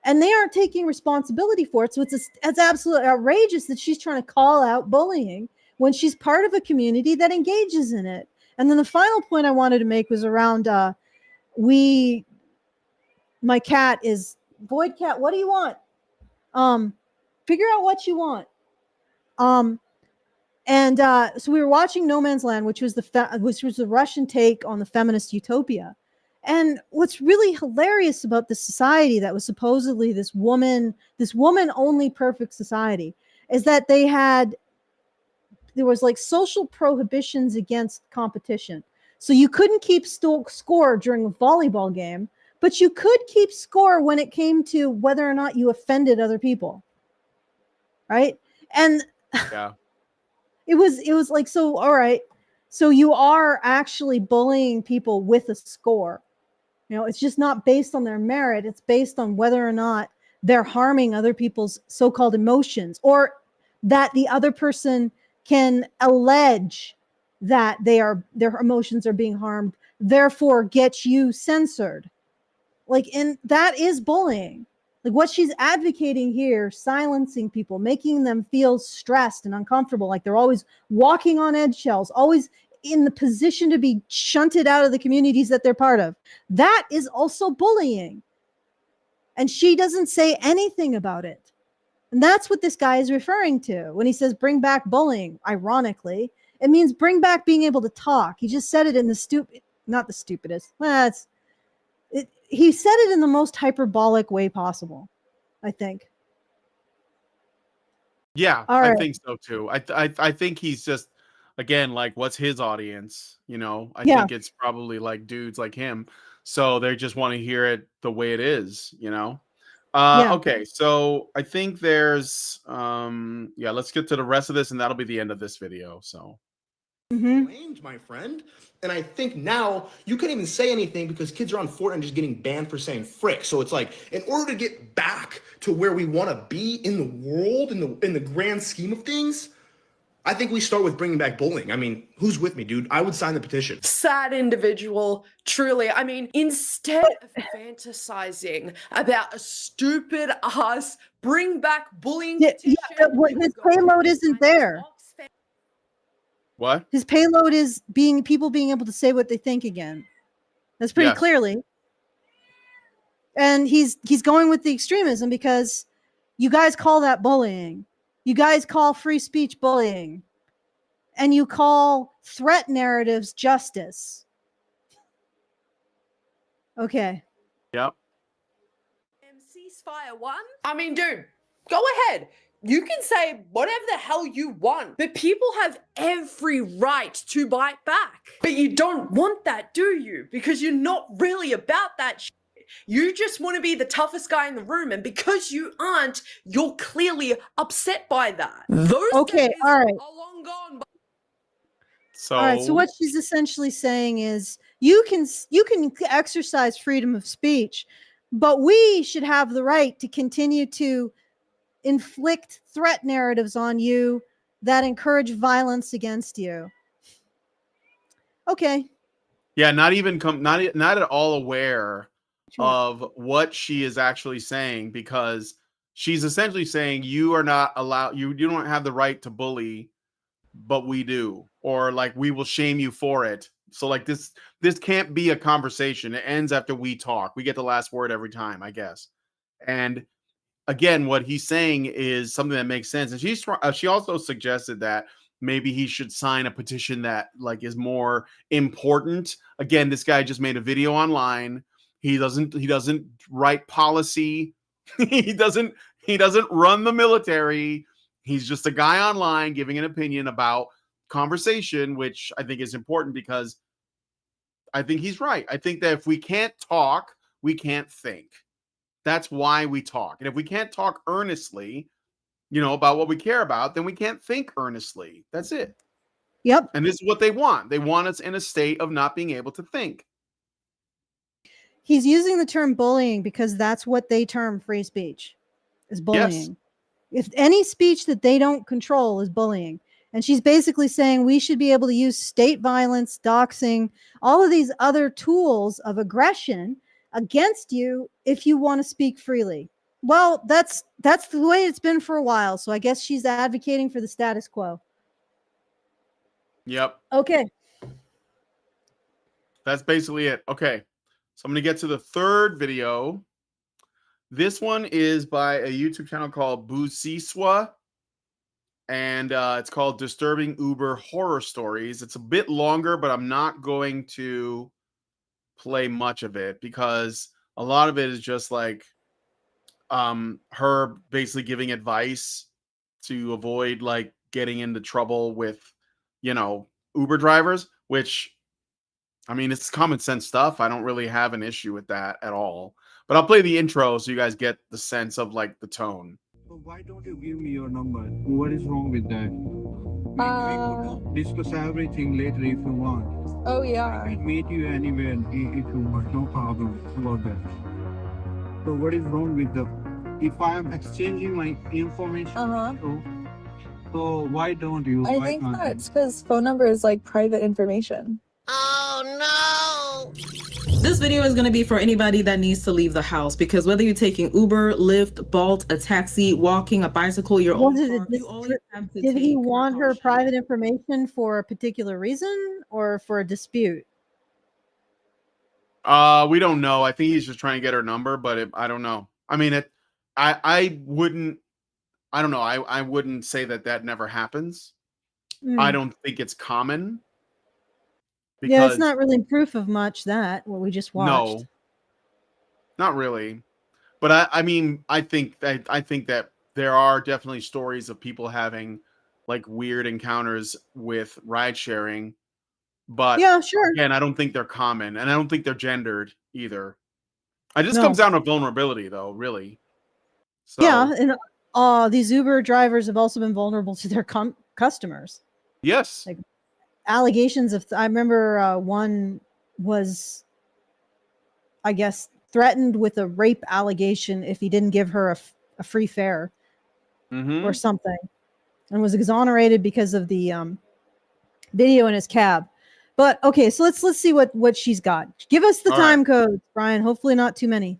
And they aren't taking responsibility for it. So it's absolutely outrageous that she's trying to call out bullying when she's part of a community that engages in it. And then the final point I wanted to make was around my cat is Void Cat. What do you want? Figure out what you want. So we were watching No Man's Land, which was the Russian take on the feminist utopia. And what's really hilarious about this society that was supposedly this woman only perfect society is that there was like social prohibitions against competition. So you couldn't keep score during a volleyball game, but you could keep score when it came to whether or not you offended other people. Right? And yeah. It was like, so, all right. So you are actually bullying people with a score. You know, it's just not based on their merit. It's based on whether or not they're harming other people's so-called emotions, or that the other person can allege that their emotions are being harmed, therefore get you censored. And that is bullying. Like what she's advocating here, silencing people, making them feel stressed and uncomfortable, like they're always walking on eggshells, always in the position to be shunted out of the communities that they're part of. That is also bullying. And she doesn't say anything about it. And that's what this guy is referring to when he says bring back bullying. Ironically, it means bring back being able to talk. He just said it in not the stupidest. He said it in the most hyperbolic way possible, I think. Yeah, All right. I think so too. I think he's just, again, like, what's his audience? You know, I Yeah. think it's probably like dudes like him. So they just want to hear it the way it is, you know? Yeah. Okay, so I think there's yeah, let's get to the rest of this and that'll be the end of this video. So blamed, my friend. And I think now you can't even say anything because kids are on Fortnite just getting banned for saying frick. So it's like, in order to get back to where we want to be in the world, in the grand scheme of things, I think we start with bringing back bullying. I mean, who's with me, dude? I would sign the petition. Sad individual, truly. I mean, instead of fantasizing about a stupid ass bring back bullying petition, his payload isn't there. What? His payload is people being able to say what they think again. That's pretty clearly. And he's going with the extremism because you guys call that bullying. You guys call free speech bullying. And you call threat narratives justice. Okay. Yep. Ceasefire one? I mean, dude, go ahead. You can say whatever the hell you want, but people have every right to bite back. But you don't want that, do you? Because you're not really about that shit. You just want to be the toughest guy in the room, and because you aren't, you're clearly upset by that. Those okay, days all right. are long gone. So all right, so what she's essentially saying is you can exercise freedom of speech, but we should have the right to continue to inflict threat narratives on you that encourage violence against you. Okay. Yeah, not even not at all aware of what she is actually saying, because she's essentially saying you are not allowed, you don't have the right to bully, but we do, or like we will shame you for it. So like this can't be a conversation. It ends after we talk. We get the last word every time, I guess. And again, what he's saying is something that makes sense. And she also suggested that maybe he should sign a petition that like is more important. Again, this guy just made a video online. He doesn't write policy. he doesn't run the military. He's just a guy online giving an opinion about conversation, which I think is important because I think he's right. I think that if we can't talk, we can't think. That's why we talk. And if we can't talk earnestly, about what we care about, then we can't think earnestly. That's it. Yep. And this is what they want. They want us in a state of not being able to think. He's using the term bullying because that's what they term free speech, is bullying. Yes. If any speech that they don't control is bullying. And she's basically saying we should be able to use state violence, doxing, all of these other tools of aggression against you if you want to speak freely. Well, that's the way it's been for a while. So I guess she's advocating for the status quo. Yep. Okay. That's basically it. Okay. So I'm going to get to the third video. This one is by a YouTube channel called Busiswa. And it's called Disturbing Uber Horror Stories. It's a bit longer, but I'm not going to play much of it because a lot of it is just like her basically giving advice to avoid like getting into trouble with Uber drivers, which I mean it's common sense stuff. I don't really have an issue with that at all, but I'll play the intro so you guys get the sense of like the tone. So why don't you give me your number? What is wrong with that? We could discuss everything later if you want. Oh yeah. I can meet you anywhere if you want. No problem about that. So what is wrong with if I am exchanging my information? So why don't you? I think that's because phone number is like private information. Oh no! This video is going to be for anybody that needs to leave the house, because whether you're taking Uber, Lyft, Bolt, a taxi, walking, a bicycle, your own car, you always have to did he want her private information for a particular reason or for a dispute? We don't know. I think he's just trying to get her number, but I don't know. I mean, I wouldn't say that never happens. I don't think it's common. Yeah, it's not really proof of much what we just watched. No, not really. But I mean, I think that there are definitely stories of people having like weird encounters with ride sharing. But yeah, sure. Again, I don't think they're common, and I don't think they're gendered either. It just comes down to vulnerability, though, really. So Yeah, and these Uber drivers have also been vulnerable to their customers. yes, Like allegations of. I remember one was, I guess, threatened with a rape allegation if he didn't give her a free fare or something, and was exonerated because of the video in his cab. But okay, so let's see what she's got. Give us the All time right. codes, Brian. Hopefully not too many.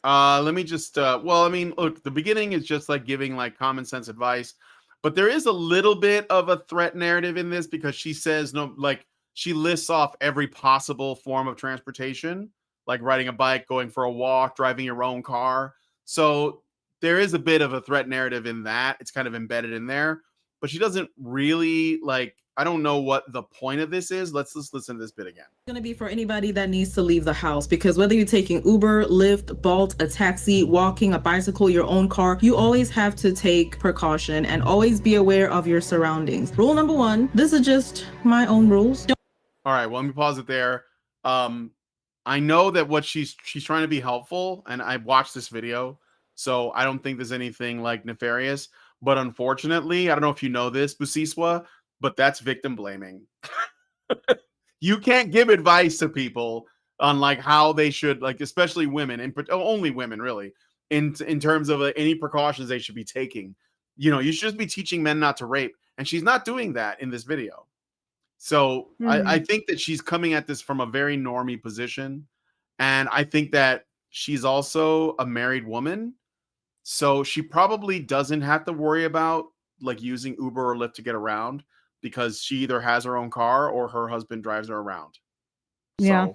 Let me just well, I mean, look, the beginning is just like giving like common sense advice, but there is a little bit of a threat narrative in this because she says no, like she lists off every possible form of transportation, like riding a bike, going for a walk, driving your own car. So there is a bit of a threat narrative in that. It's kind of embedded in there, but she doesn't really like, I don't know what the point of this is. Let's just listen to this bit again. Going to be for anybody that needs to leave the house, because whether you're taking Uber, Lyft, Bolt, a taxi, walking, a bicycle, your own car, you always have to take precaution and always be aware of your surroundings. Rule number 1, this is just my own rules. All right, well, let me pause it there. I know that what she's trying to be helpful, and I watched this video, so I don't think there's anything like nefarious. But unfortunately, I don't know if you know this, Busiswa, but that's victim blaming. You can't give advice to people on like how they should, like especially women, and only women really, in terms of any precautions they should be taking. You know, you should just be teaching men not to rape, and she's not doing that in this video. So I think that she's coming at this from a very normie position, and I think that she's also a married woman, so she probably doesn't have to worry about like using Uber or Lyft to get around, because she either has her own car or her husband drives her around. Yeah.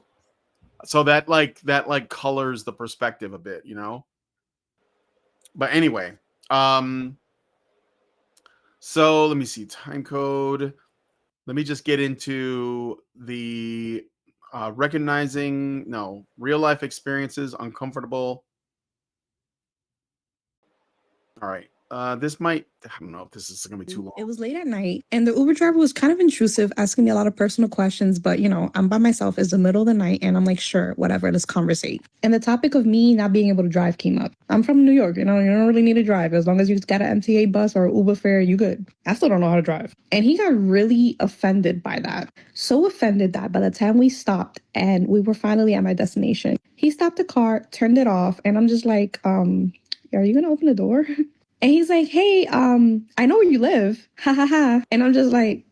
So that colors the perspective a bit, you know? But anyway, so let me see, time code. Let me just get into the recognizing real life experiences, uncomfortable. All right. This might, I don't know if this is going to be too long. It was late at night, and the Uber driver was kind of intrusive, asking me a lot of personal questions. But, you know, I'm by myself. It's the middle of the night, and I'm like, sure, whatever, let's conversate. And the topic of me not being able to drive came up. I'm from New York, you know, you don't really need to drive. As long as you got an MTA bus or Uber fare, you good. I still don't know how to drive. And he got really offended by that. So offended that by the time we stopped and we were finally at my destination, he stopped the car, turned it off, and I'm just like, are you going to open the door? And he's like, hey, I know where you live. Ha ha ha. And I'm just like,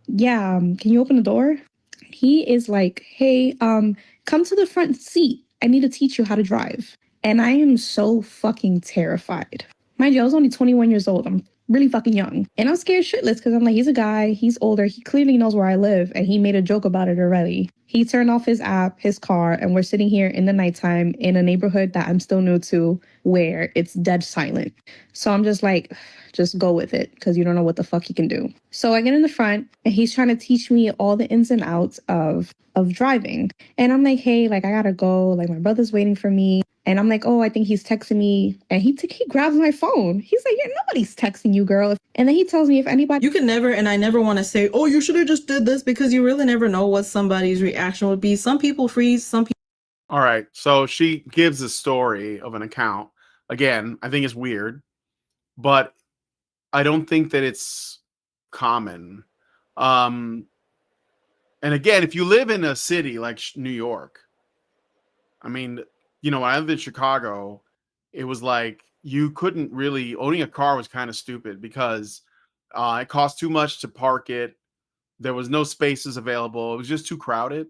yeah, can you open the door? He is like, hey, come to the front seat. I need to teach you how to drive. And I am so fucking terrified. Mind you, I was only 21 years old. I'm really fucking young. And I'm scared shitless because I'm like, he's a guy, he's older, he clearly knows where I live, and he made a joke about it already. He turned off his app, his car, and we're sitting here in the nighttime in a neighborhood that I'm still new to, where it's dead silent. So I'm just like, just go with it, because you don't know what the fuck he can do. So I get in the front, and he's trying to teach me all the ins and outs of driving. And I'm like, hey, like, I gotta go. Like, my brother's waiting for me. And I'm like, oh, I think he's texting me. And he grabs my phone. He's like, yeah, nobody's texting you, girl. And then he tells me if anybody... You can never, and I never want to say, oh, you should have just did this, because you really never know what somebody's reaction would be. Some people freeze, some people... All right, so she gives a story of an account. Again, I think it's weird, but I don't think that it's common. And again, if you live in a city like New York, I mean, you know, when I lived in Chicago, it was like you couldn't really, owning a car was kind of stupid because it cost too much to park it. There was no spaces available. It was just too crowded.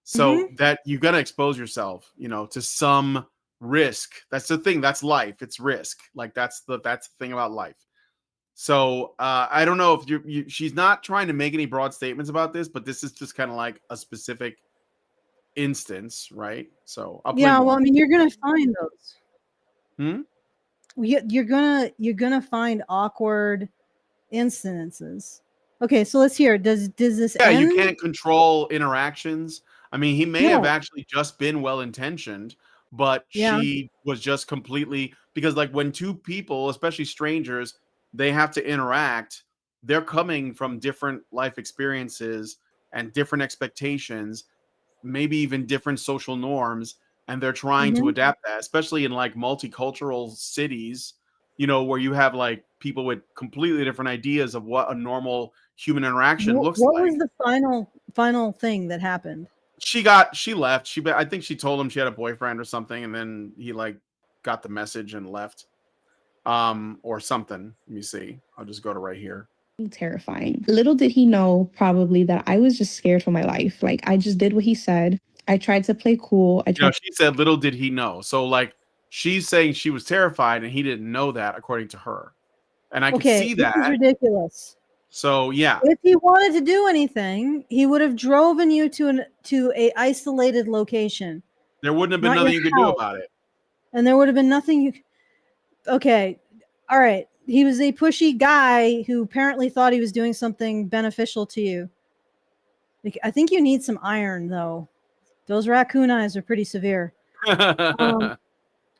So that you got to expose yourself, you know, to some risk. That's the thing. That's life. It's risk. Like that's the thing about life. So I don't know if she's not trying to make any broad statements about this, but this is just kind of like a specific instance, right? So I'll play more. Well, I mean, you're gonna find those. Hmm? You're gonna find awkward incidences. Okay, so let's hear. Does this end? You can't control interactions. I mean, he may have actually just been well-intentioned, but she was just completely, because like when two people, especially strangers, they have to interact, they're coming from different life experiences and different expectations, maybe even different social norms. and they're trying to Mhm. adapt that, especially in like multicultural cities, you know, where you have like people with completely different ideas of what a normal human interaction looks What like. was the final thing that happened? She left. I think she told him she had a boyfriend or something, and then he like got the message and left. Or something. Let me see. I'll just go to right here. Terrifying. Little did he know probably that I was just scared for my life. Like I just did what he said. I tried to play cool. I You know, tried she said little did he know. So like she's saying she was terrified and he didn't know that, according to her. And I could Okay, see this is that. ridiculous. So yeah. If he wanted to do anything, he would have driven you to a isolated location, There wouldn't have been not nothing your you could do house. about it. And there would have been nothing you. Okay, all right. He was a pushy guy who apparently thought he was doing something beneficial to you. Like, I think you need some iron, though. Those raccoon eyes are pretty severe.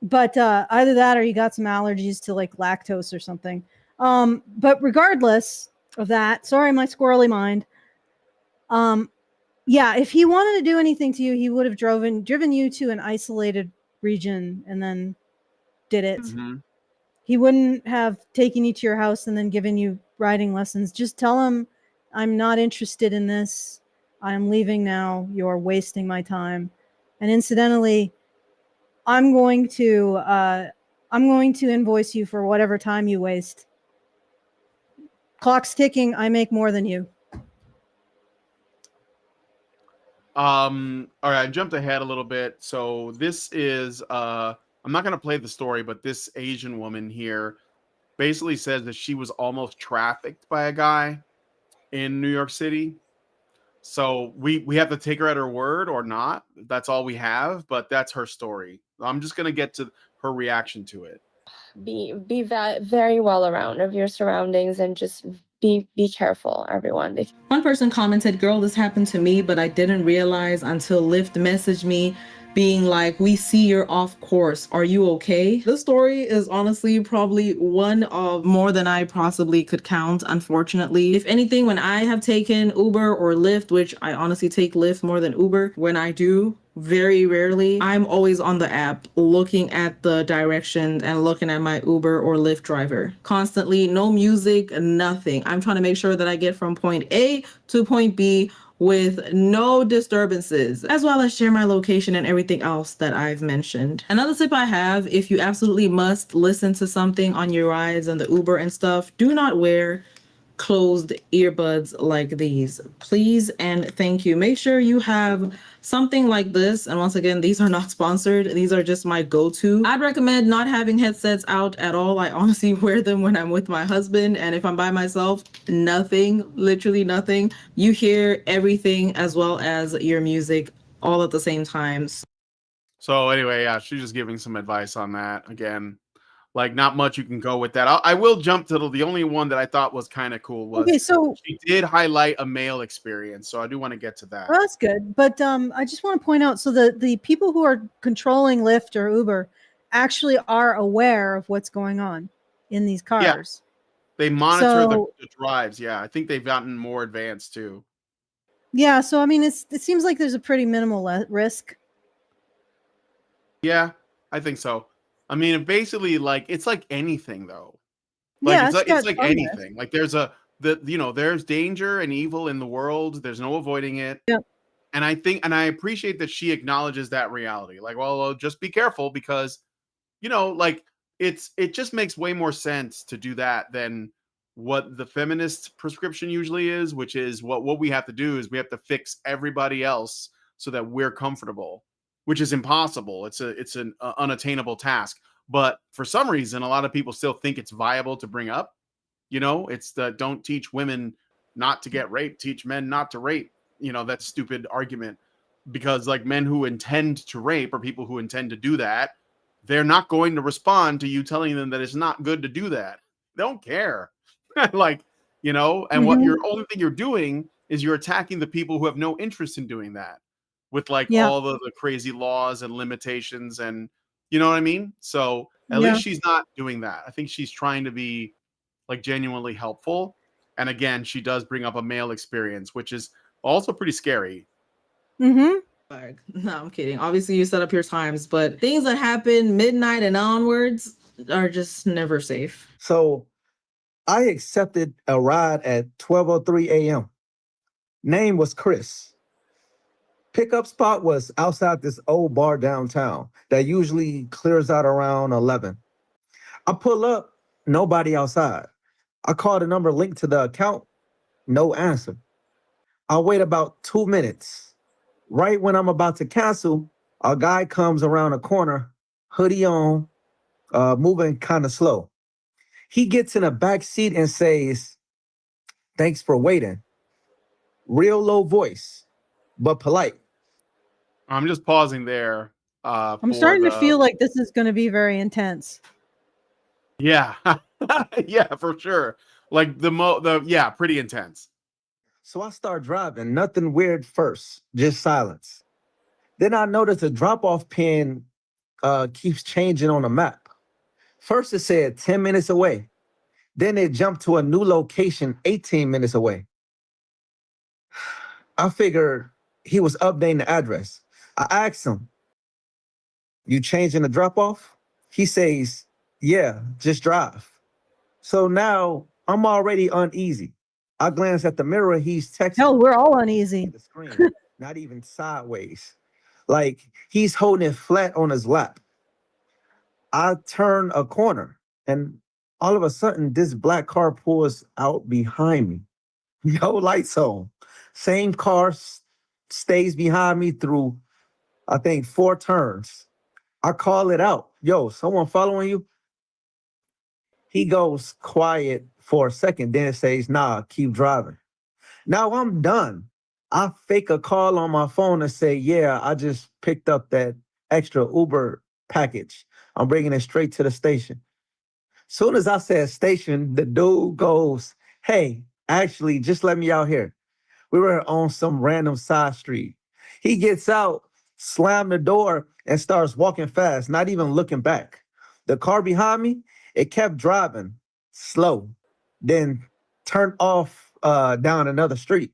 But either that or you got some allergies to like lactose or something. But regardless of that, sorry, my squirrely mind. Yeah, if he wanted to do anything to you, he would have driven you to an isolated region and then did it. Mhm. He wouldn't have taken you to your house and then given you riding lessons. Just tell him, I'm not interested in this. I'm leaving now. You're wasting my time. And incidentally, I'm going to invoice you for whatever time you waste. Clock's ticking. I make more than you. All right, I jumped ahead a little bit. So this is I'm not gonna play the story, but this Asian woman here basically says that she was almost trafficked by a guy in New York City. So we have to take her at her word or not. That's all we have, but that's her story. I'm just gonna get to her reaction to it. Be very well around of your surroundings and just be careful, everyone. One person commented, "Girl, this happened to me, but I didn't realize until Lyft messaged me being like, we see you're off course. Are you okay?" This story is honestly probably one of more than I possibly could count, unfortunately. If anything, when I have taken Uber or Lyft, which I honestly take Lyft more than Uber, when I do, very rarely, I'm always on the app looking at the directions and looking at my Uber or Lyft driver. Constantly, no music, nothing. I'm trying to make sure that I get from point A to point B with no disturbances, as well as share my location and everything else that I've mentioned. Another tip I have, if you absolutely must listen to something on your rides and the Uber and stuff, do not wear closed earbuds like these. Please and thank you. Make sure you have something like this. And once again, these are not sponsored. These are just my go-to. I'd recommend not having headsets out at all. I honestly wear them when I'm with my husband. And if I'm by myself, nothing, literally nothing. You hear everything as well as your music all at the same time. So anyway, yeah, she's just giving some advice on that. Again, like not much you can go with that. I will jump to the only one that I thought was kind of cool was Okay, so she did highlight a male experience. So I do want to get to that. well, that's good. But I just want to point out, so the people who are controlling Lyft or Uber actually are aware of what's going on in these cars. They monitor So the drives. Yeah, I think they've gotten more advanced too. yeah, so I mean, it seems like there's a pretty minimal risk. Yeah, I think so. I mean, basically, like it's like anything though. Like Yeah, it's like got some risk. anything. Like there's danger and evil in the world. There's no avoiding it. Yeah. And I appreciate that she acknowledges that reality. Like, well, just be careful because, like it just makes way more sense to do that than what the feminist prescription usually is, which is what we have to do is we have to fix everybody else so that we're comfortable, which is impossible. It's an unattainable task. But for some reason, a lot of people still think it's viable to bring up. It's the don't teach women not to get raped, teach men not to rape. That stupid argument, because like men who intend to rape or people who intend to do that, they're not going to respond to you telling them that it's not good to do that. They don't care. Like, and what your only thing you're doing is you're attacking the people who have no interest in doing that with like all the crazy laws and limitations and you know what I mean? So at least she's not doing that. I think she's trying to be like genuinely helpful. And again, she does bring up a male experience, which is also pretty scary. Mm-hmm. No, I'm kidding. Obviously, you set up your times, but things that happen midnight and onwards are just never safe. So I accepted a ride at 12:03 a.m. Name was Chris. Pickup spot was outside this old bar downtown that usually clears out around 11. I pull up, nobody outside. I call the number linked to the account, no answer. I wait about 2 minutes. Right when I'm about to cancel, a guy comes around a corner, hoodie on, moving kind of slow. He gets in a back seat and says, "Thanks for waiting." Real low voice, but polite. I'm just pausing there. I'm starting to feel like this is going to be very intense. Yeah, yeah, for sure. Like yeah, pretty intense. So I start driving, nothing weird first, just silence. Then I notice the drop-off pin keeps changing on the map. First it said 10 minutes away. Then it jumped to a new location 18 minutes away. I figured he was updating the address. I asked him, "You changing the drop-off?" He says, "Yeah, just drive." So now I'm already uneasy. I glance at the mirror, he's texting. Hell, we're all uneasy. The screen, not even sideways. Like he's holding it flat on his lap. I turn a corner and all of a sudden this black car pulls out behind me. No lights on. Same car stays behind me through, I think, 4 turns. I call it out. "Yo, someone following you?" He goes quiet for a second, then says, "Nah, keep driving." Now I'm done. I fake a call on my phone and say, "Yeah, I just picked up that extra Uber package. I'm bringing it straight to the station." Soon as I said station, the dude goes, "Hey, actually, just let me out here. We were on some random side street." He gets out, slammed the door, and starts walking fast, not even looking back. The car behind me, it kept driving slow, then turned off down another street.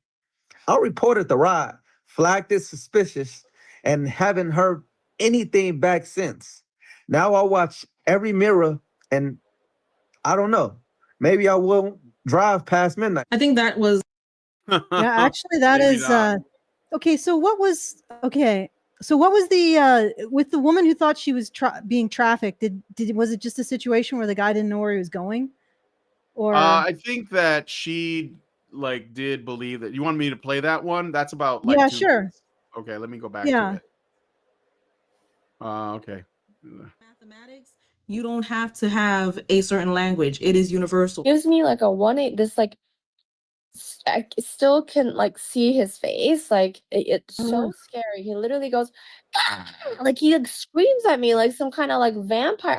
I reported the ride, flagged it suspicious, and haven't heard anything back since. Now I watch every mirror, and I don't know. Maybe I won't drive past midnight. I think that was. Yeah, actually, that Maybe is not. okay. So what was the with the woman who thought she was being trafficked? Was it just a situation where the guy didn't know where he was going, or I think that she like did believe that. You want me to play that one? That's about like yeah, 2 sure, minutes. Okay, let me go back yeah. to it. Okay. Mathematics, you don't have to have a certain language. It is universal. Gives me like a 1-8, this like I still can like see his face. Like it's so scary. He literally goes, "Ah!" Like he like screams at me like some kind of like vampire.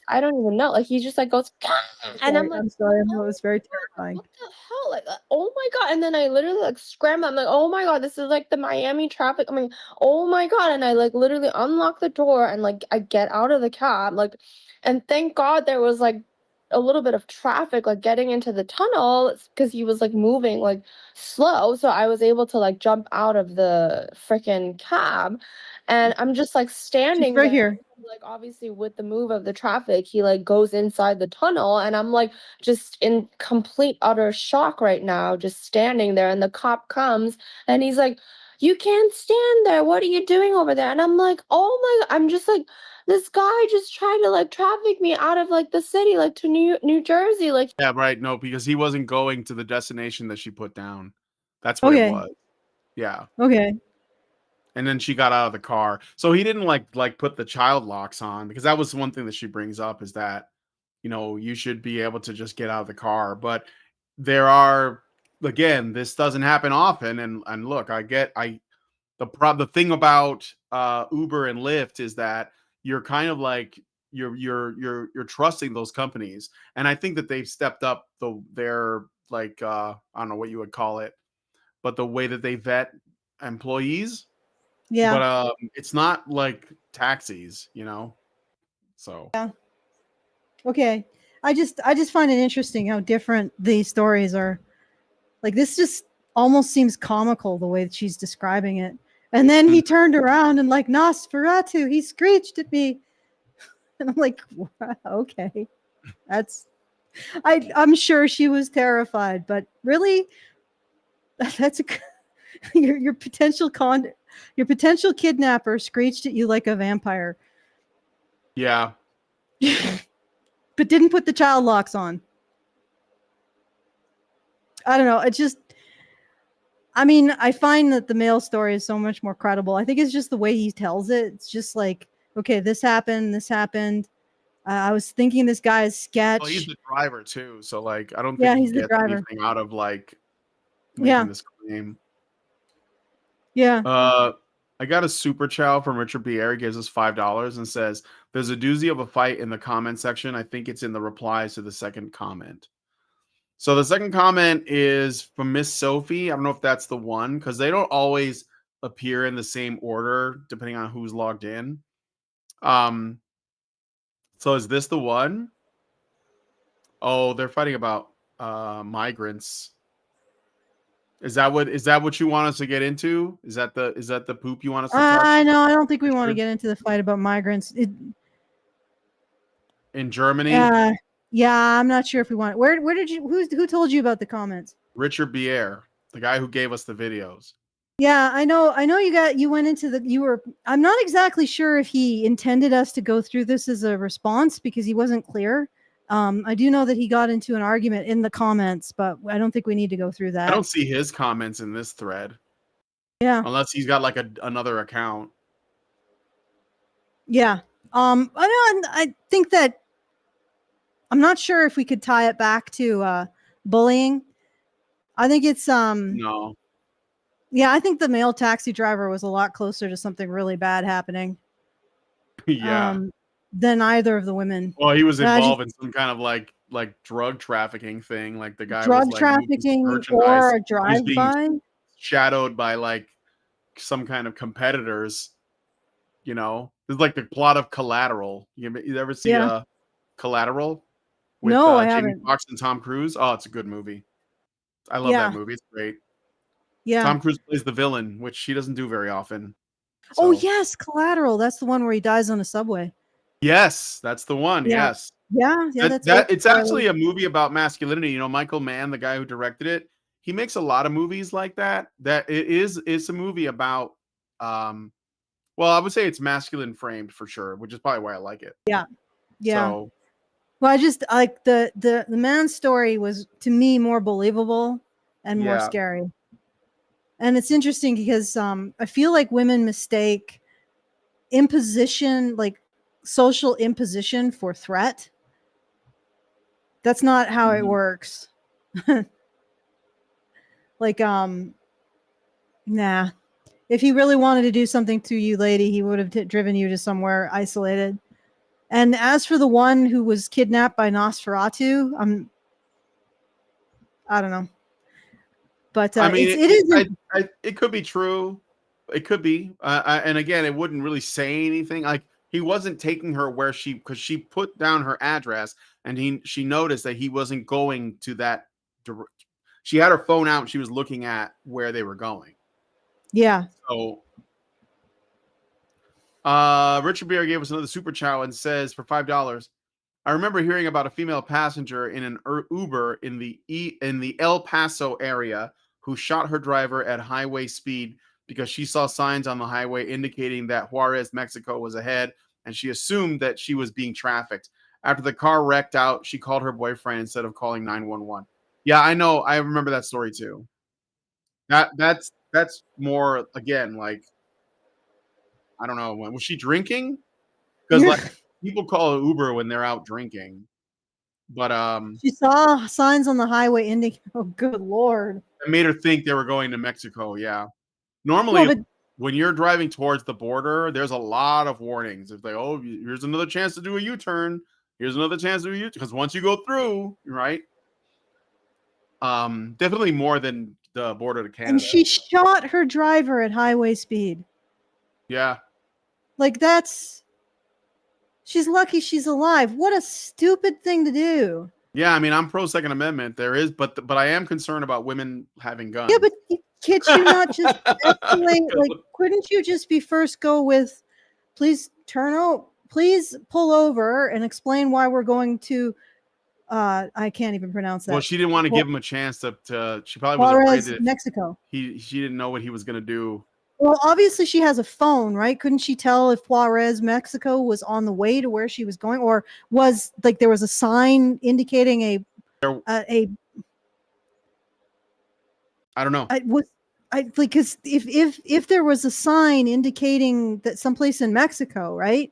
I don't even know. Like he just like goes, "Ah!" And I'm like, I'm sorry, it was very terrifying. what the hell? Like, oh my God. And then I literally like scramble. I'm like, oh my God, this is like the Miami traffic. I mean, oh my God. And I like literally unlock the door and like I get out of the cab. Like, and thank God there was like a little bit of traffic like getting into the tunnel because he was like moving like slow. So I was able to like jump out of the freaking cab. And I'm just like standing right there. here. Like obviously with the move of the traffic, he like goes inside the tunnel and I'm like just in complete utter shock right now, just standing there. And the cop comes and he's like, "You can't stand there. What are you doing over there?" And I'm like, oh my God, I'm just like, this guy just tried to like traffic me out of like the city, like to New Jersey. Like Yeah, right. No, because he wasn't going to the destination that she put down. That's what it was. Yeah. Okay. And then she got out of the car. So he didn't like put the child locks on, because that was one thing that she brings up, is that, you know, you should be able to just get out of the car. But there are, again, this doesn't happen often. And look, the thing about Uber and Lyft is that you're kind of like you're trusting those companies. And I think that they've stepped up their like I don't know what you would call it, but the way that they vet employees. Yeah. But it's not like taxis, you know. So yeah. Okay. I just find it interesting how different these stories are. Like this just almost seems comical the way that she's describing it. And then he turned around and like Nosferatu, he screeched at me. And I'm like, wow, okay. I'm sure she was terrified, but really, that's your potential kidnapper screeched at you like a vampire. Yeah. But didn't put the child locks on. I don't know. I find that the male story is so much more credible. I think it's just the way he tells it. It's just like, okay, this happened. I was thinking this guy's sketch. Well, he's the driver too, so like I don't Yeah, think he's he the gets driver. anything out of like making this claim. Yeah. I got a super chow from Richard Bier. He gives us $5 and says, "There's a doozy of a fight in the comment section. I think it's in the replies to the second comment." So the second comment is from Miss Sophie. I don't know if that's the one because they don't always appear in the same order depending on who's logged in. So is this the one? Oh, they're fighting about migrants. Is that what you want us to get into? Is that the poop you want us to touch? No, I don't think we want to get into the fight about migrants. In Germany? Yeah, I'm not sure if we want. Where did you? Who told you about the comments? Richard Bier, the guy who gave us the videos. Yeah, I know. You went into I'm not exactly sure if he intended us to go through this as a response because he wasn't clear. I do know that he got into an argument in the comments, but I don't think we need to go through that. I don't see his comments in this thread. Yeah. Unless he's got like another account. Yeah. I think that I'm not sure if we could tie it back to bullying. I think it's No. Yeah, I think the male taxi driver was a lot closer to something really bad happening. Yeah. Than either of the women. Well, he was involved in some kind of like drug trafficking thing. Like the guy drug was like trafficking merchandise. or a He was being drive-by. shadowed by like some kind of competitors. You know, it's like the plot of Collateral. You ever see Collateral? With, no, I Jamie haven't. Foxx and Tom Cruise. Oh, it's a good movie. I love that movie. It's great. Yeah. Tom Cruise plays the villain, which he doesn't do very often. Oh yes, Collateral. That's the one where he dies on a subway. Yes, that's the one. Yeah. Yes. Yeah, that's it's actually a movie about masculinity. You know, Michael Mann, the guy who directed it, he makes a lot of movies like that. It's a movie about well, I would say it's masculine framed for sure, which is probably why I like it. Yeah. Yeah. So, well, I just like the man's story was to me more believable and more scary. And it's interesting because I feel like women mistake imposition, like social imposition, for threat. That's not how it works. Like, nah. If he really wanted to do something to you, lady, he would have driven you to somewhere isolated. And as for the one who was kidnapped by Nosferatu, I don't know. But I mean, it could be true. It could be. And again, it wouldn't really say anything. Like he wasn't taking her where because she put down her address and she noticed that he wasn't going to that. She had her phone out and she was looking at where they were going. Yeah. So, Richard Bier gave us another super chow and says for $5, I remember hearing about a female passenger in an Uber in the El Paso area who shot her driver at highway speed because she saw signs on the highway indicating that Juarez, Mexico was ahead, and she assumed that she was being trafficked. After the car wrecked out, she called her boyfriend instead of calling 911. Yeah, I know. I remember that story too. That's more, again, like, I don't know. Was she drinking? Because like people call Uber when they're out drinking. But she saw signs on the highway indicating. Oh, good Lord! It made her think they were going to Mexico. Yeah. Normally, when you're driving towards the border, there's a lot of warnings. It's like, oh, here's another chance to do a U-turn. Here's another chance to do a U-turn. Because once you go through, right? Definitely more than the border to Canada. And she shot her driver at highway speed. Yeah. Like she's lucky she's alive. What a stupid thing to do. Yeah, I mean, I'm pro Second Amendment. There is, but I am concerned about women having guns. Yeah, but could you not just escalate? Like, couldn't you just be first go with, please please pull over and explain why we're going to, I can't even pronounce that. Well, she didn't want to give him a chance to she probably was Juarez, afraid that Mexico. she didn't know what he was going to do. Well, obviously she has a phone, right? Couldn't she tell if Juarez, Mexico was on the way to where she was going, or was like there was a sign indicating a I don't know. Because if there was a sign indicating that someplace in Mexico, right?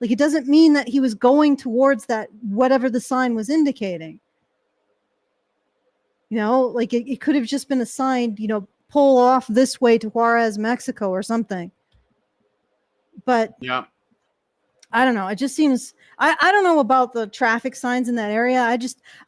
Like it doesn't mean that he was going towards that, whatever the sign was indicating. You know, like it could have just been a sign, you know, pull off this way to Juarez, Mexico or something. But yeah, I don't know. It just seems, I don't know about the traffic signs in that area.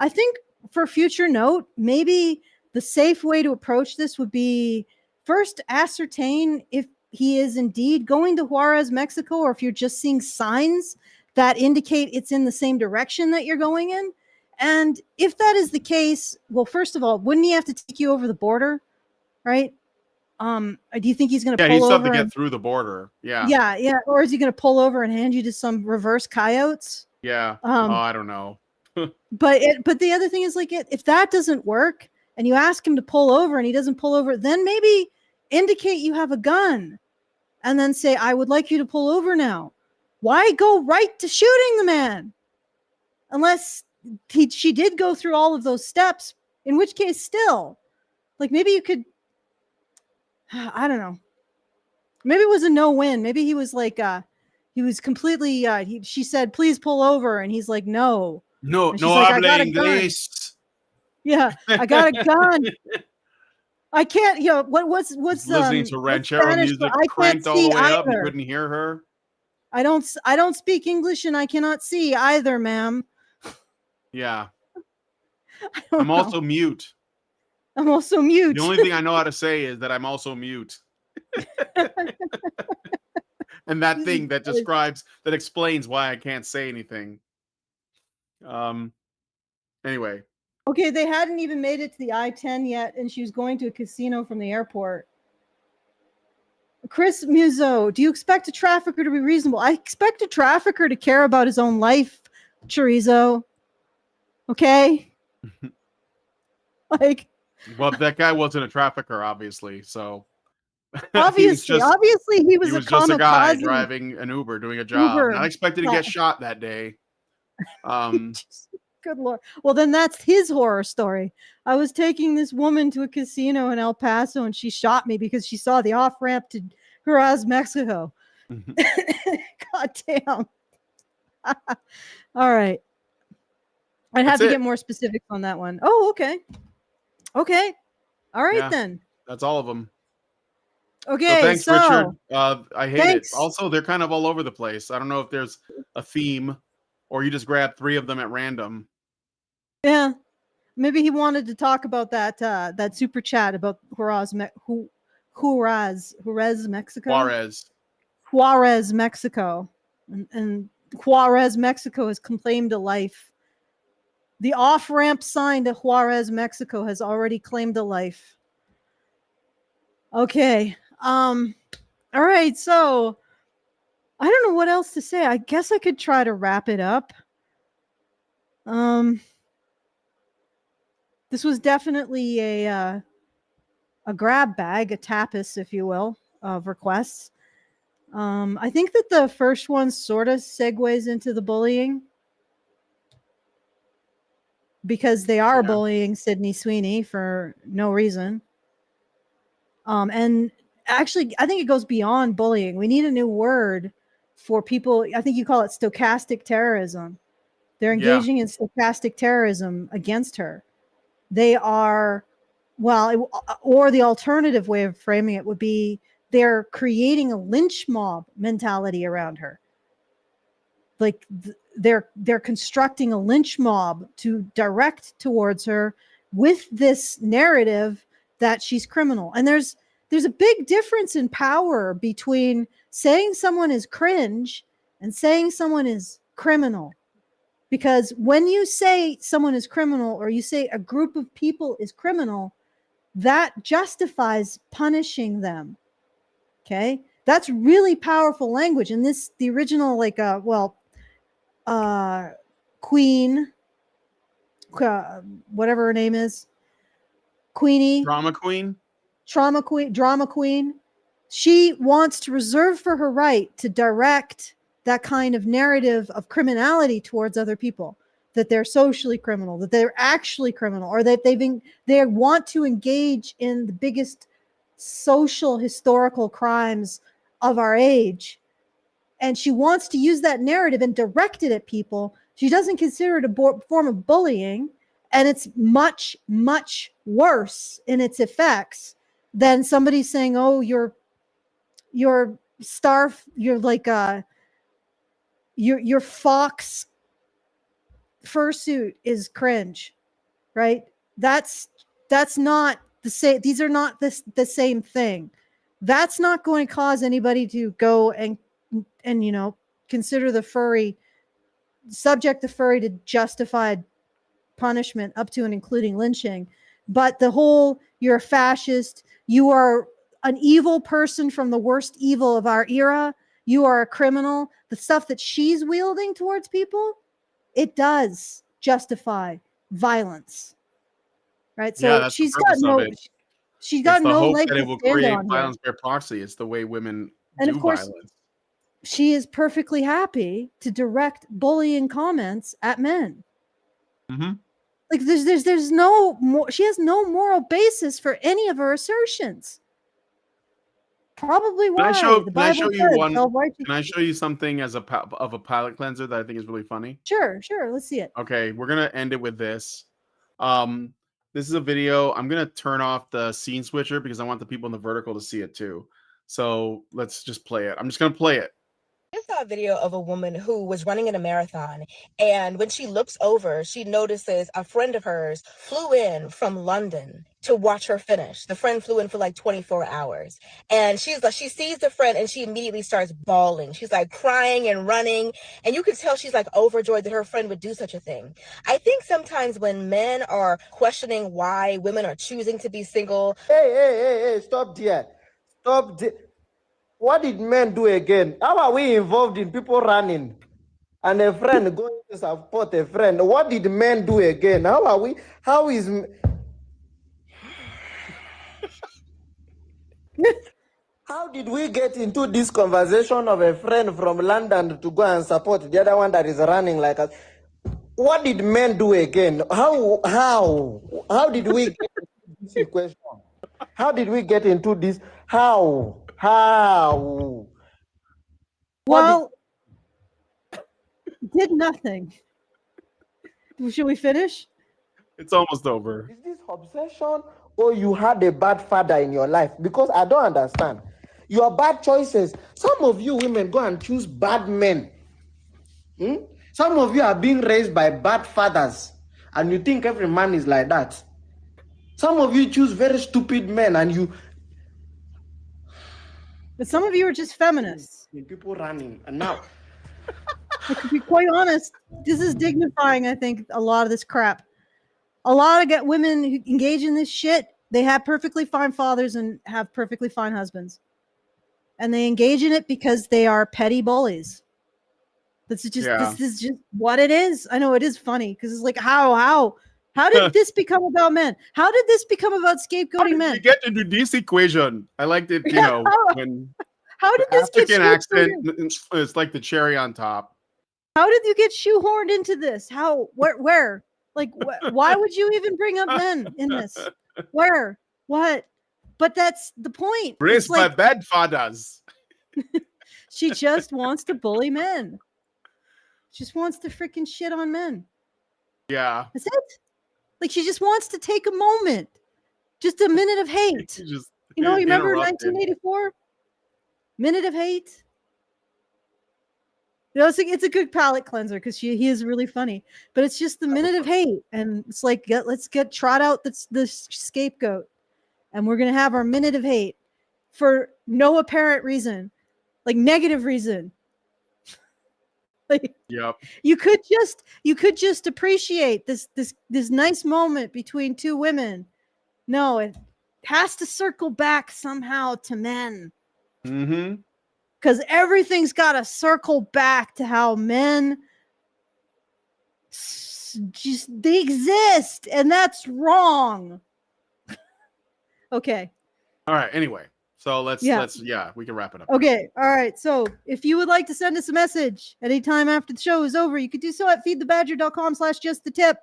I think for future note, maybe the safe way to approach this would be first ascertain if he is indeed going to Juarez, Mexico, or if you're just seeing signs that indicate it's in the same direction that you're going in. And if that is the case, well, first of all, wouldn't he have to take you over the border? Right? Do you think he's going to pull he's over? to get through the border. Yeah. Yeah. Or is he going to pull over and hand you to some reverse coyotes? Yeah. I don't know. But the other thing is, like, if that doesn't work and you ask him to pull over and he doesn't pull over, then maybe indicate you have a gun and then say, I would like you to pull over now. Why go right to shooting the man? Unless she did go through all of those steps, in which case still, like, maybe you could, I don't know. Maybe it was a no-win. Maybe he was like, he was completely, she said, please pull over. And he's like, no. No, and no like, habla inglés. Yeah, I got a gun. I can't, you know, what's listening to ranchero music cranked all the way up. You couldn't hear her. I don't speak English and I cannot see either, ma'am. Yeah. I'm also mute. I'm also mute. The only thing I know how to say is that I'm also mute. And that thing that explains why I can't say anything. Anyway. Okay, they hadn't even made it to the I-10 yet, and she was going to a casino from the airport. Chris Muzo, do you expect a trafficker to be reasonable? I expect a trafficker to care about his own life, Chorizo. Okay? Like, well, that guy wasn't a trafficker, obviously, so obviously he was a just a guy driving an Uber, doing a job. Not expected to get shot that day. Good Lord. Well, then that's his horror story. I was taking this woman to a casino in El Paso and she shot me because she saw the off-ramp to Juarez, Mexico. God damn. All right. I'd have to get more specifics on that one. Oh, okay. Okay. All right, then. That's all of them. Okay. So thanks, Richard. I hate it. Also, they're kind of all over the place. I don't know if there's a theme or you just grab 3 of them at random. Yeah. Maybe he wanted to talk about that super chat about Juarez, Mexico. Juarez, Mexico. And Juarez, Mexico has claimed a life. The off-ramp sign to Juarez, Mexico has already claimed a life. Okay. All right. So I don't know what else to say. I guess I could try to wrap it up. This was definitely a grab bag, a tapas, if you will, of requests. I think that the first one sort of segues into the bullying because they are bullying Sydney Sweeney for no reason. And actually, I think it goes beyond bullying. We need a new word for people. I think you call it stochastic terrorism. They're engaging in stochastic terrorism against her. They are, well, or the alternative way of framing it would be they're creating a lynch mob mentality around her. Like they're constructing a lynch mob to direct towards her with this narrative that she's criminal. And there's a big difference in power between saying someone is cringe and saying someone is criminal. Because when you say someone is criminal or you say a group of people is criminal, that justifies punishing them. Okay, that's really powerful language. And the original, like, Queen, whatever her name is, Queenie, Drama queen. drama queen. She wants to reserve for her right to direct that kind of narrative of criminality towards other people, that they're socially criminal, that they're actually criminal, or that they want to engage in the biggest social historical crimes of our age. And she wants to use that narrative and direct it at people. She doesn't consider it a form of bullying, and it's much, much worse in its effects than somebody saying, "Oh, your fox fursuit is cringe," right? That's not the same. These are not the same thing. That's not going to cause anybody to go and consider subject the furry to justified punishment up to and including lynching. But the whole, you're a fascist, you are an evil person from the worst evil of our era, you are a criminal, the stuff that she's wielding towards people, it does justify violence, right? So Yeah, that's she's the got purpose of it. she's got It's the no hope leg that to it will stand create on here. violence by proxy. It's the way women And do of course, violence. she is perfectly happy to direct bullying comments at men. Mm-hmm. Like there's no more. She has no moral basis for any of her assertions. Probably why the Bible says Can I show you something as a palate cleanser that I think is really funny? Sure. Let's see it. Okay, we're gonna end it with this. This is a video. I'm gonna turn off the scene switcher because I want the people in the vertical to see it too. So let's just play it. I'm just gonna play it. I saw a video of a woman who was running in a marathon, and when she looks over, she notices a friend of hers flew in from London to watch her finish. The friend flew in for like 24 hours, and she sees the friend and she immediately starts bawling. She's like crying and running, and you can tell she's like overjoyed that her friend would do such a thing. I think sometimes when men are questioning why women are choosing to be single. Hey, stop there. What did men do again? How are we involved in people running and a friend going to support a friend? What did men do again? How did we get into this conversation of a friend from London to go and support the other one that is running like us? What did men do again? How did we get into this question? How did we get into this? How? Well, did nothing. Should we finish? It's almost over. Is this obsession or you had a bad father in your life? Because I don't understand. Your bad choices. Some of you women go and choose bad men. Some of you are being raised by bad fathers and you think every man is like that. Some of you choose very stupid men and you... But some of you are just feminists. People running. And now... To be quite honest, this is dignifying, I think, a lot of this crap. A lot of women who engage in this shit, they have perfectly fine fathers and have perfectly fine husbands. And they engage in it because they are petty bullies. This is just what it is. I know it is funny because it's like, how did this become about men? How did this become about scapegoating men? You get into this equation. I liked it, when how did this African get accent, it's like the cherry on top. How did you get shoehorned into this? How? Where? Like, why would you even bring up men in this? Where? What? But that's the point. Raised by bad fathers. She just wants to bully men. Just wants to freaking shit on men. Yeah. That's it. Like, she just wants to take a moment. Just a minute of hate. You remember 1984? Minute of hate. It's a good palate cleanser because he is really funny. But it's just the minute of hate. And it's like, let's trot out the scapegoat. And we're going to have our minute of hate for no apparent reason. Like, negative reason. Like, yep. You could just appreciate this nice moment between two women. No, has to circle back somehow to men. Mm-hmm. Because everything's got to circle back to how men they exist, and that's wrong. Okay. All right. Anyway, so let's we can wrap it up. Okay. All right. So if you would like to send us a message anytime after the show is over, you could do so at feedthebadger.com/justthetip.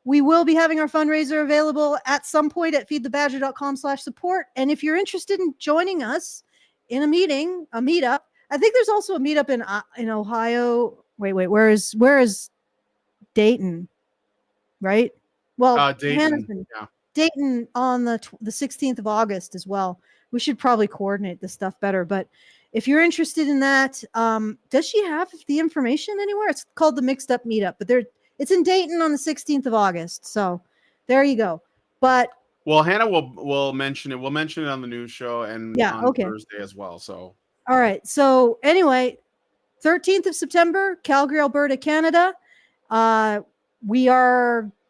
We will be having our fundraiser available at some point at feedthebadger.com/support. And if you're interested in joining us in a meetup, I think there's also a meetup in Ohio. Wait, where is Dayton? Right? Well, Dayton. Yeah. Dayton on the 16th of August as well. We should probably coordinate this stuff better. But if you're interested in that, does she have the information anywhere? It's called the Mixed Up Meetup, but it's in Dayton on the 16th of August. So there you go. But Hannah will mention it. We'll mention it on the news show and on Thursday as well. So all right. So anyway, 13th of September, Calgary, Alberta, Canada. We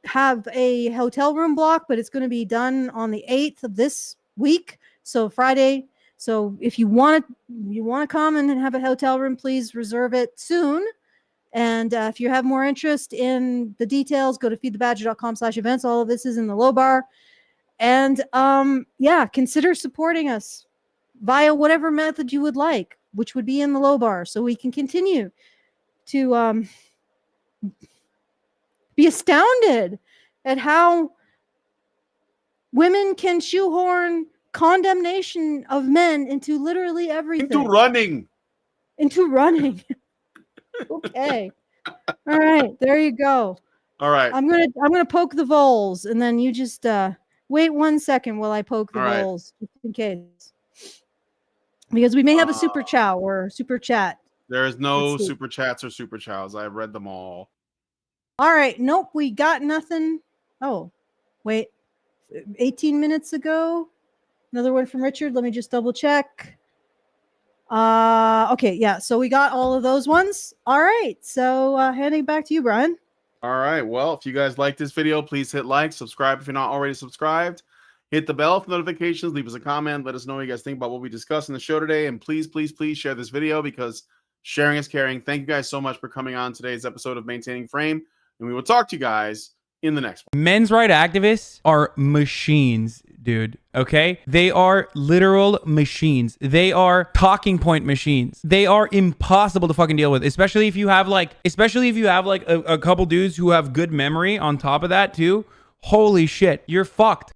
have a hotel room block, but it's going to be done on the 8th of this week. So Friday. So if you want to come and have a hotel room, please reserve it soon. And if you have more interest in the details, go to feedthebadger.com/events. All of this is in the low bar. And consider supporting us via whatever method you would like, which would be in the low bar, so we can continue to be astounded at how women can shoehorn condemnation of men into literally everything. Into running. Okay. All right. There you go. All right. I'm gonna poke the voles, and then you just wait 1 second while I poke the voles, just in case, because we may have a super chow or super chat. There is no super chats or super chows. I've read them all. All right. Nope. We got nothing. Oh, wait. 18 minutes ago. Another one from Richard. Let me just double check. Okay. Yeah. So we got all of those ones. All right. So handing back to you, Brian. All right. Well, if you guys like this video, please hit like, subscribe if you're not already subscribed. Hit the bell for notifications. Leave us a comment. Let us know what you guys think about what we discussed in the show today. And please, please, please share this video, because sharing is caring. Thank you guys so much for coming on today's episode of Maintaining Frame. And we will talk to you guys in the next one. Men's rights activists are machines, dude. Okay? They are literal machines. They are talking point machines. They are impossible to fucking deal with, especially if you have a couple dudes who have good memory on top of that too. Holy shit, you're fucked.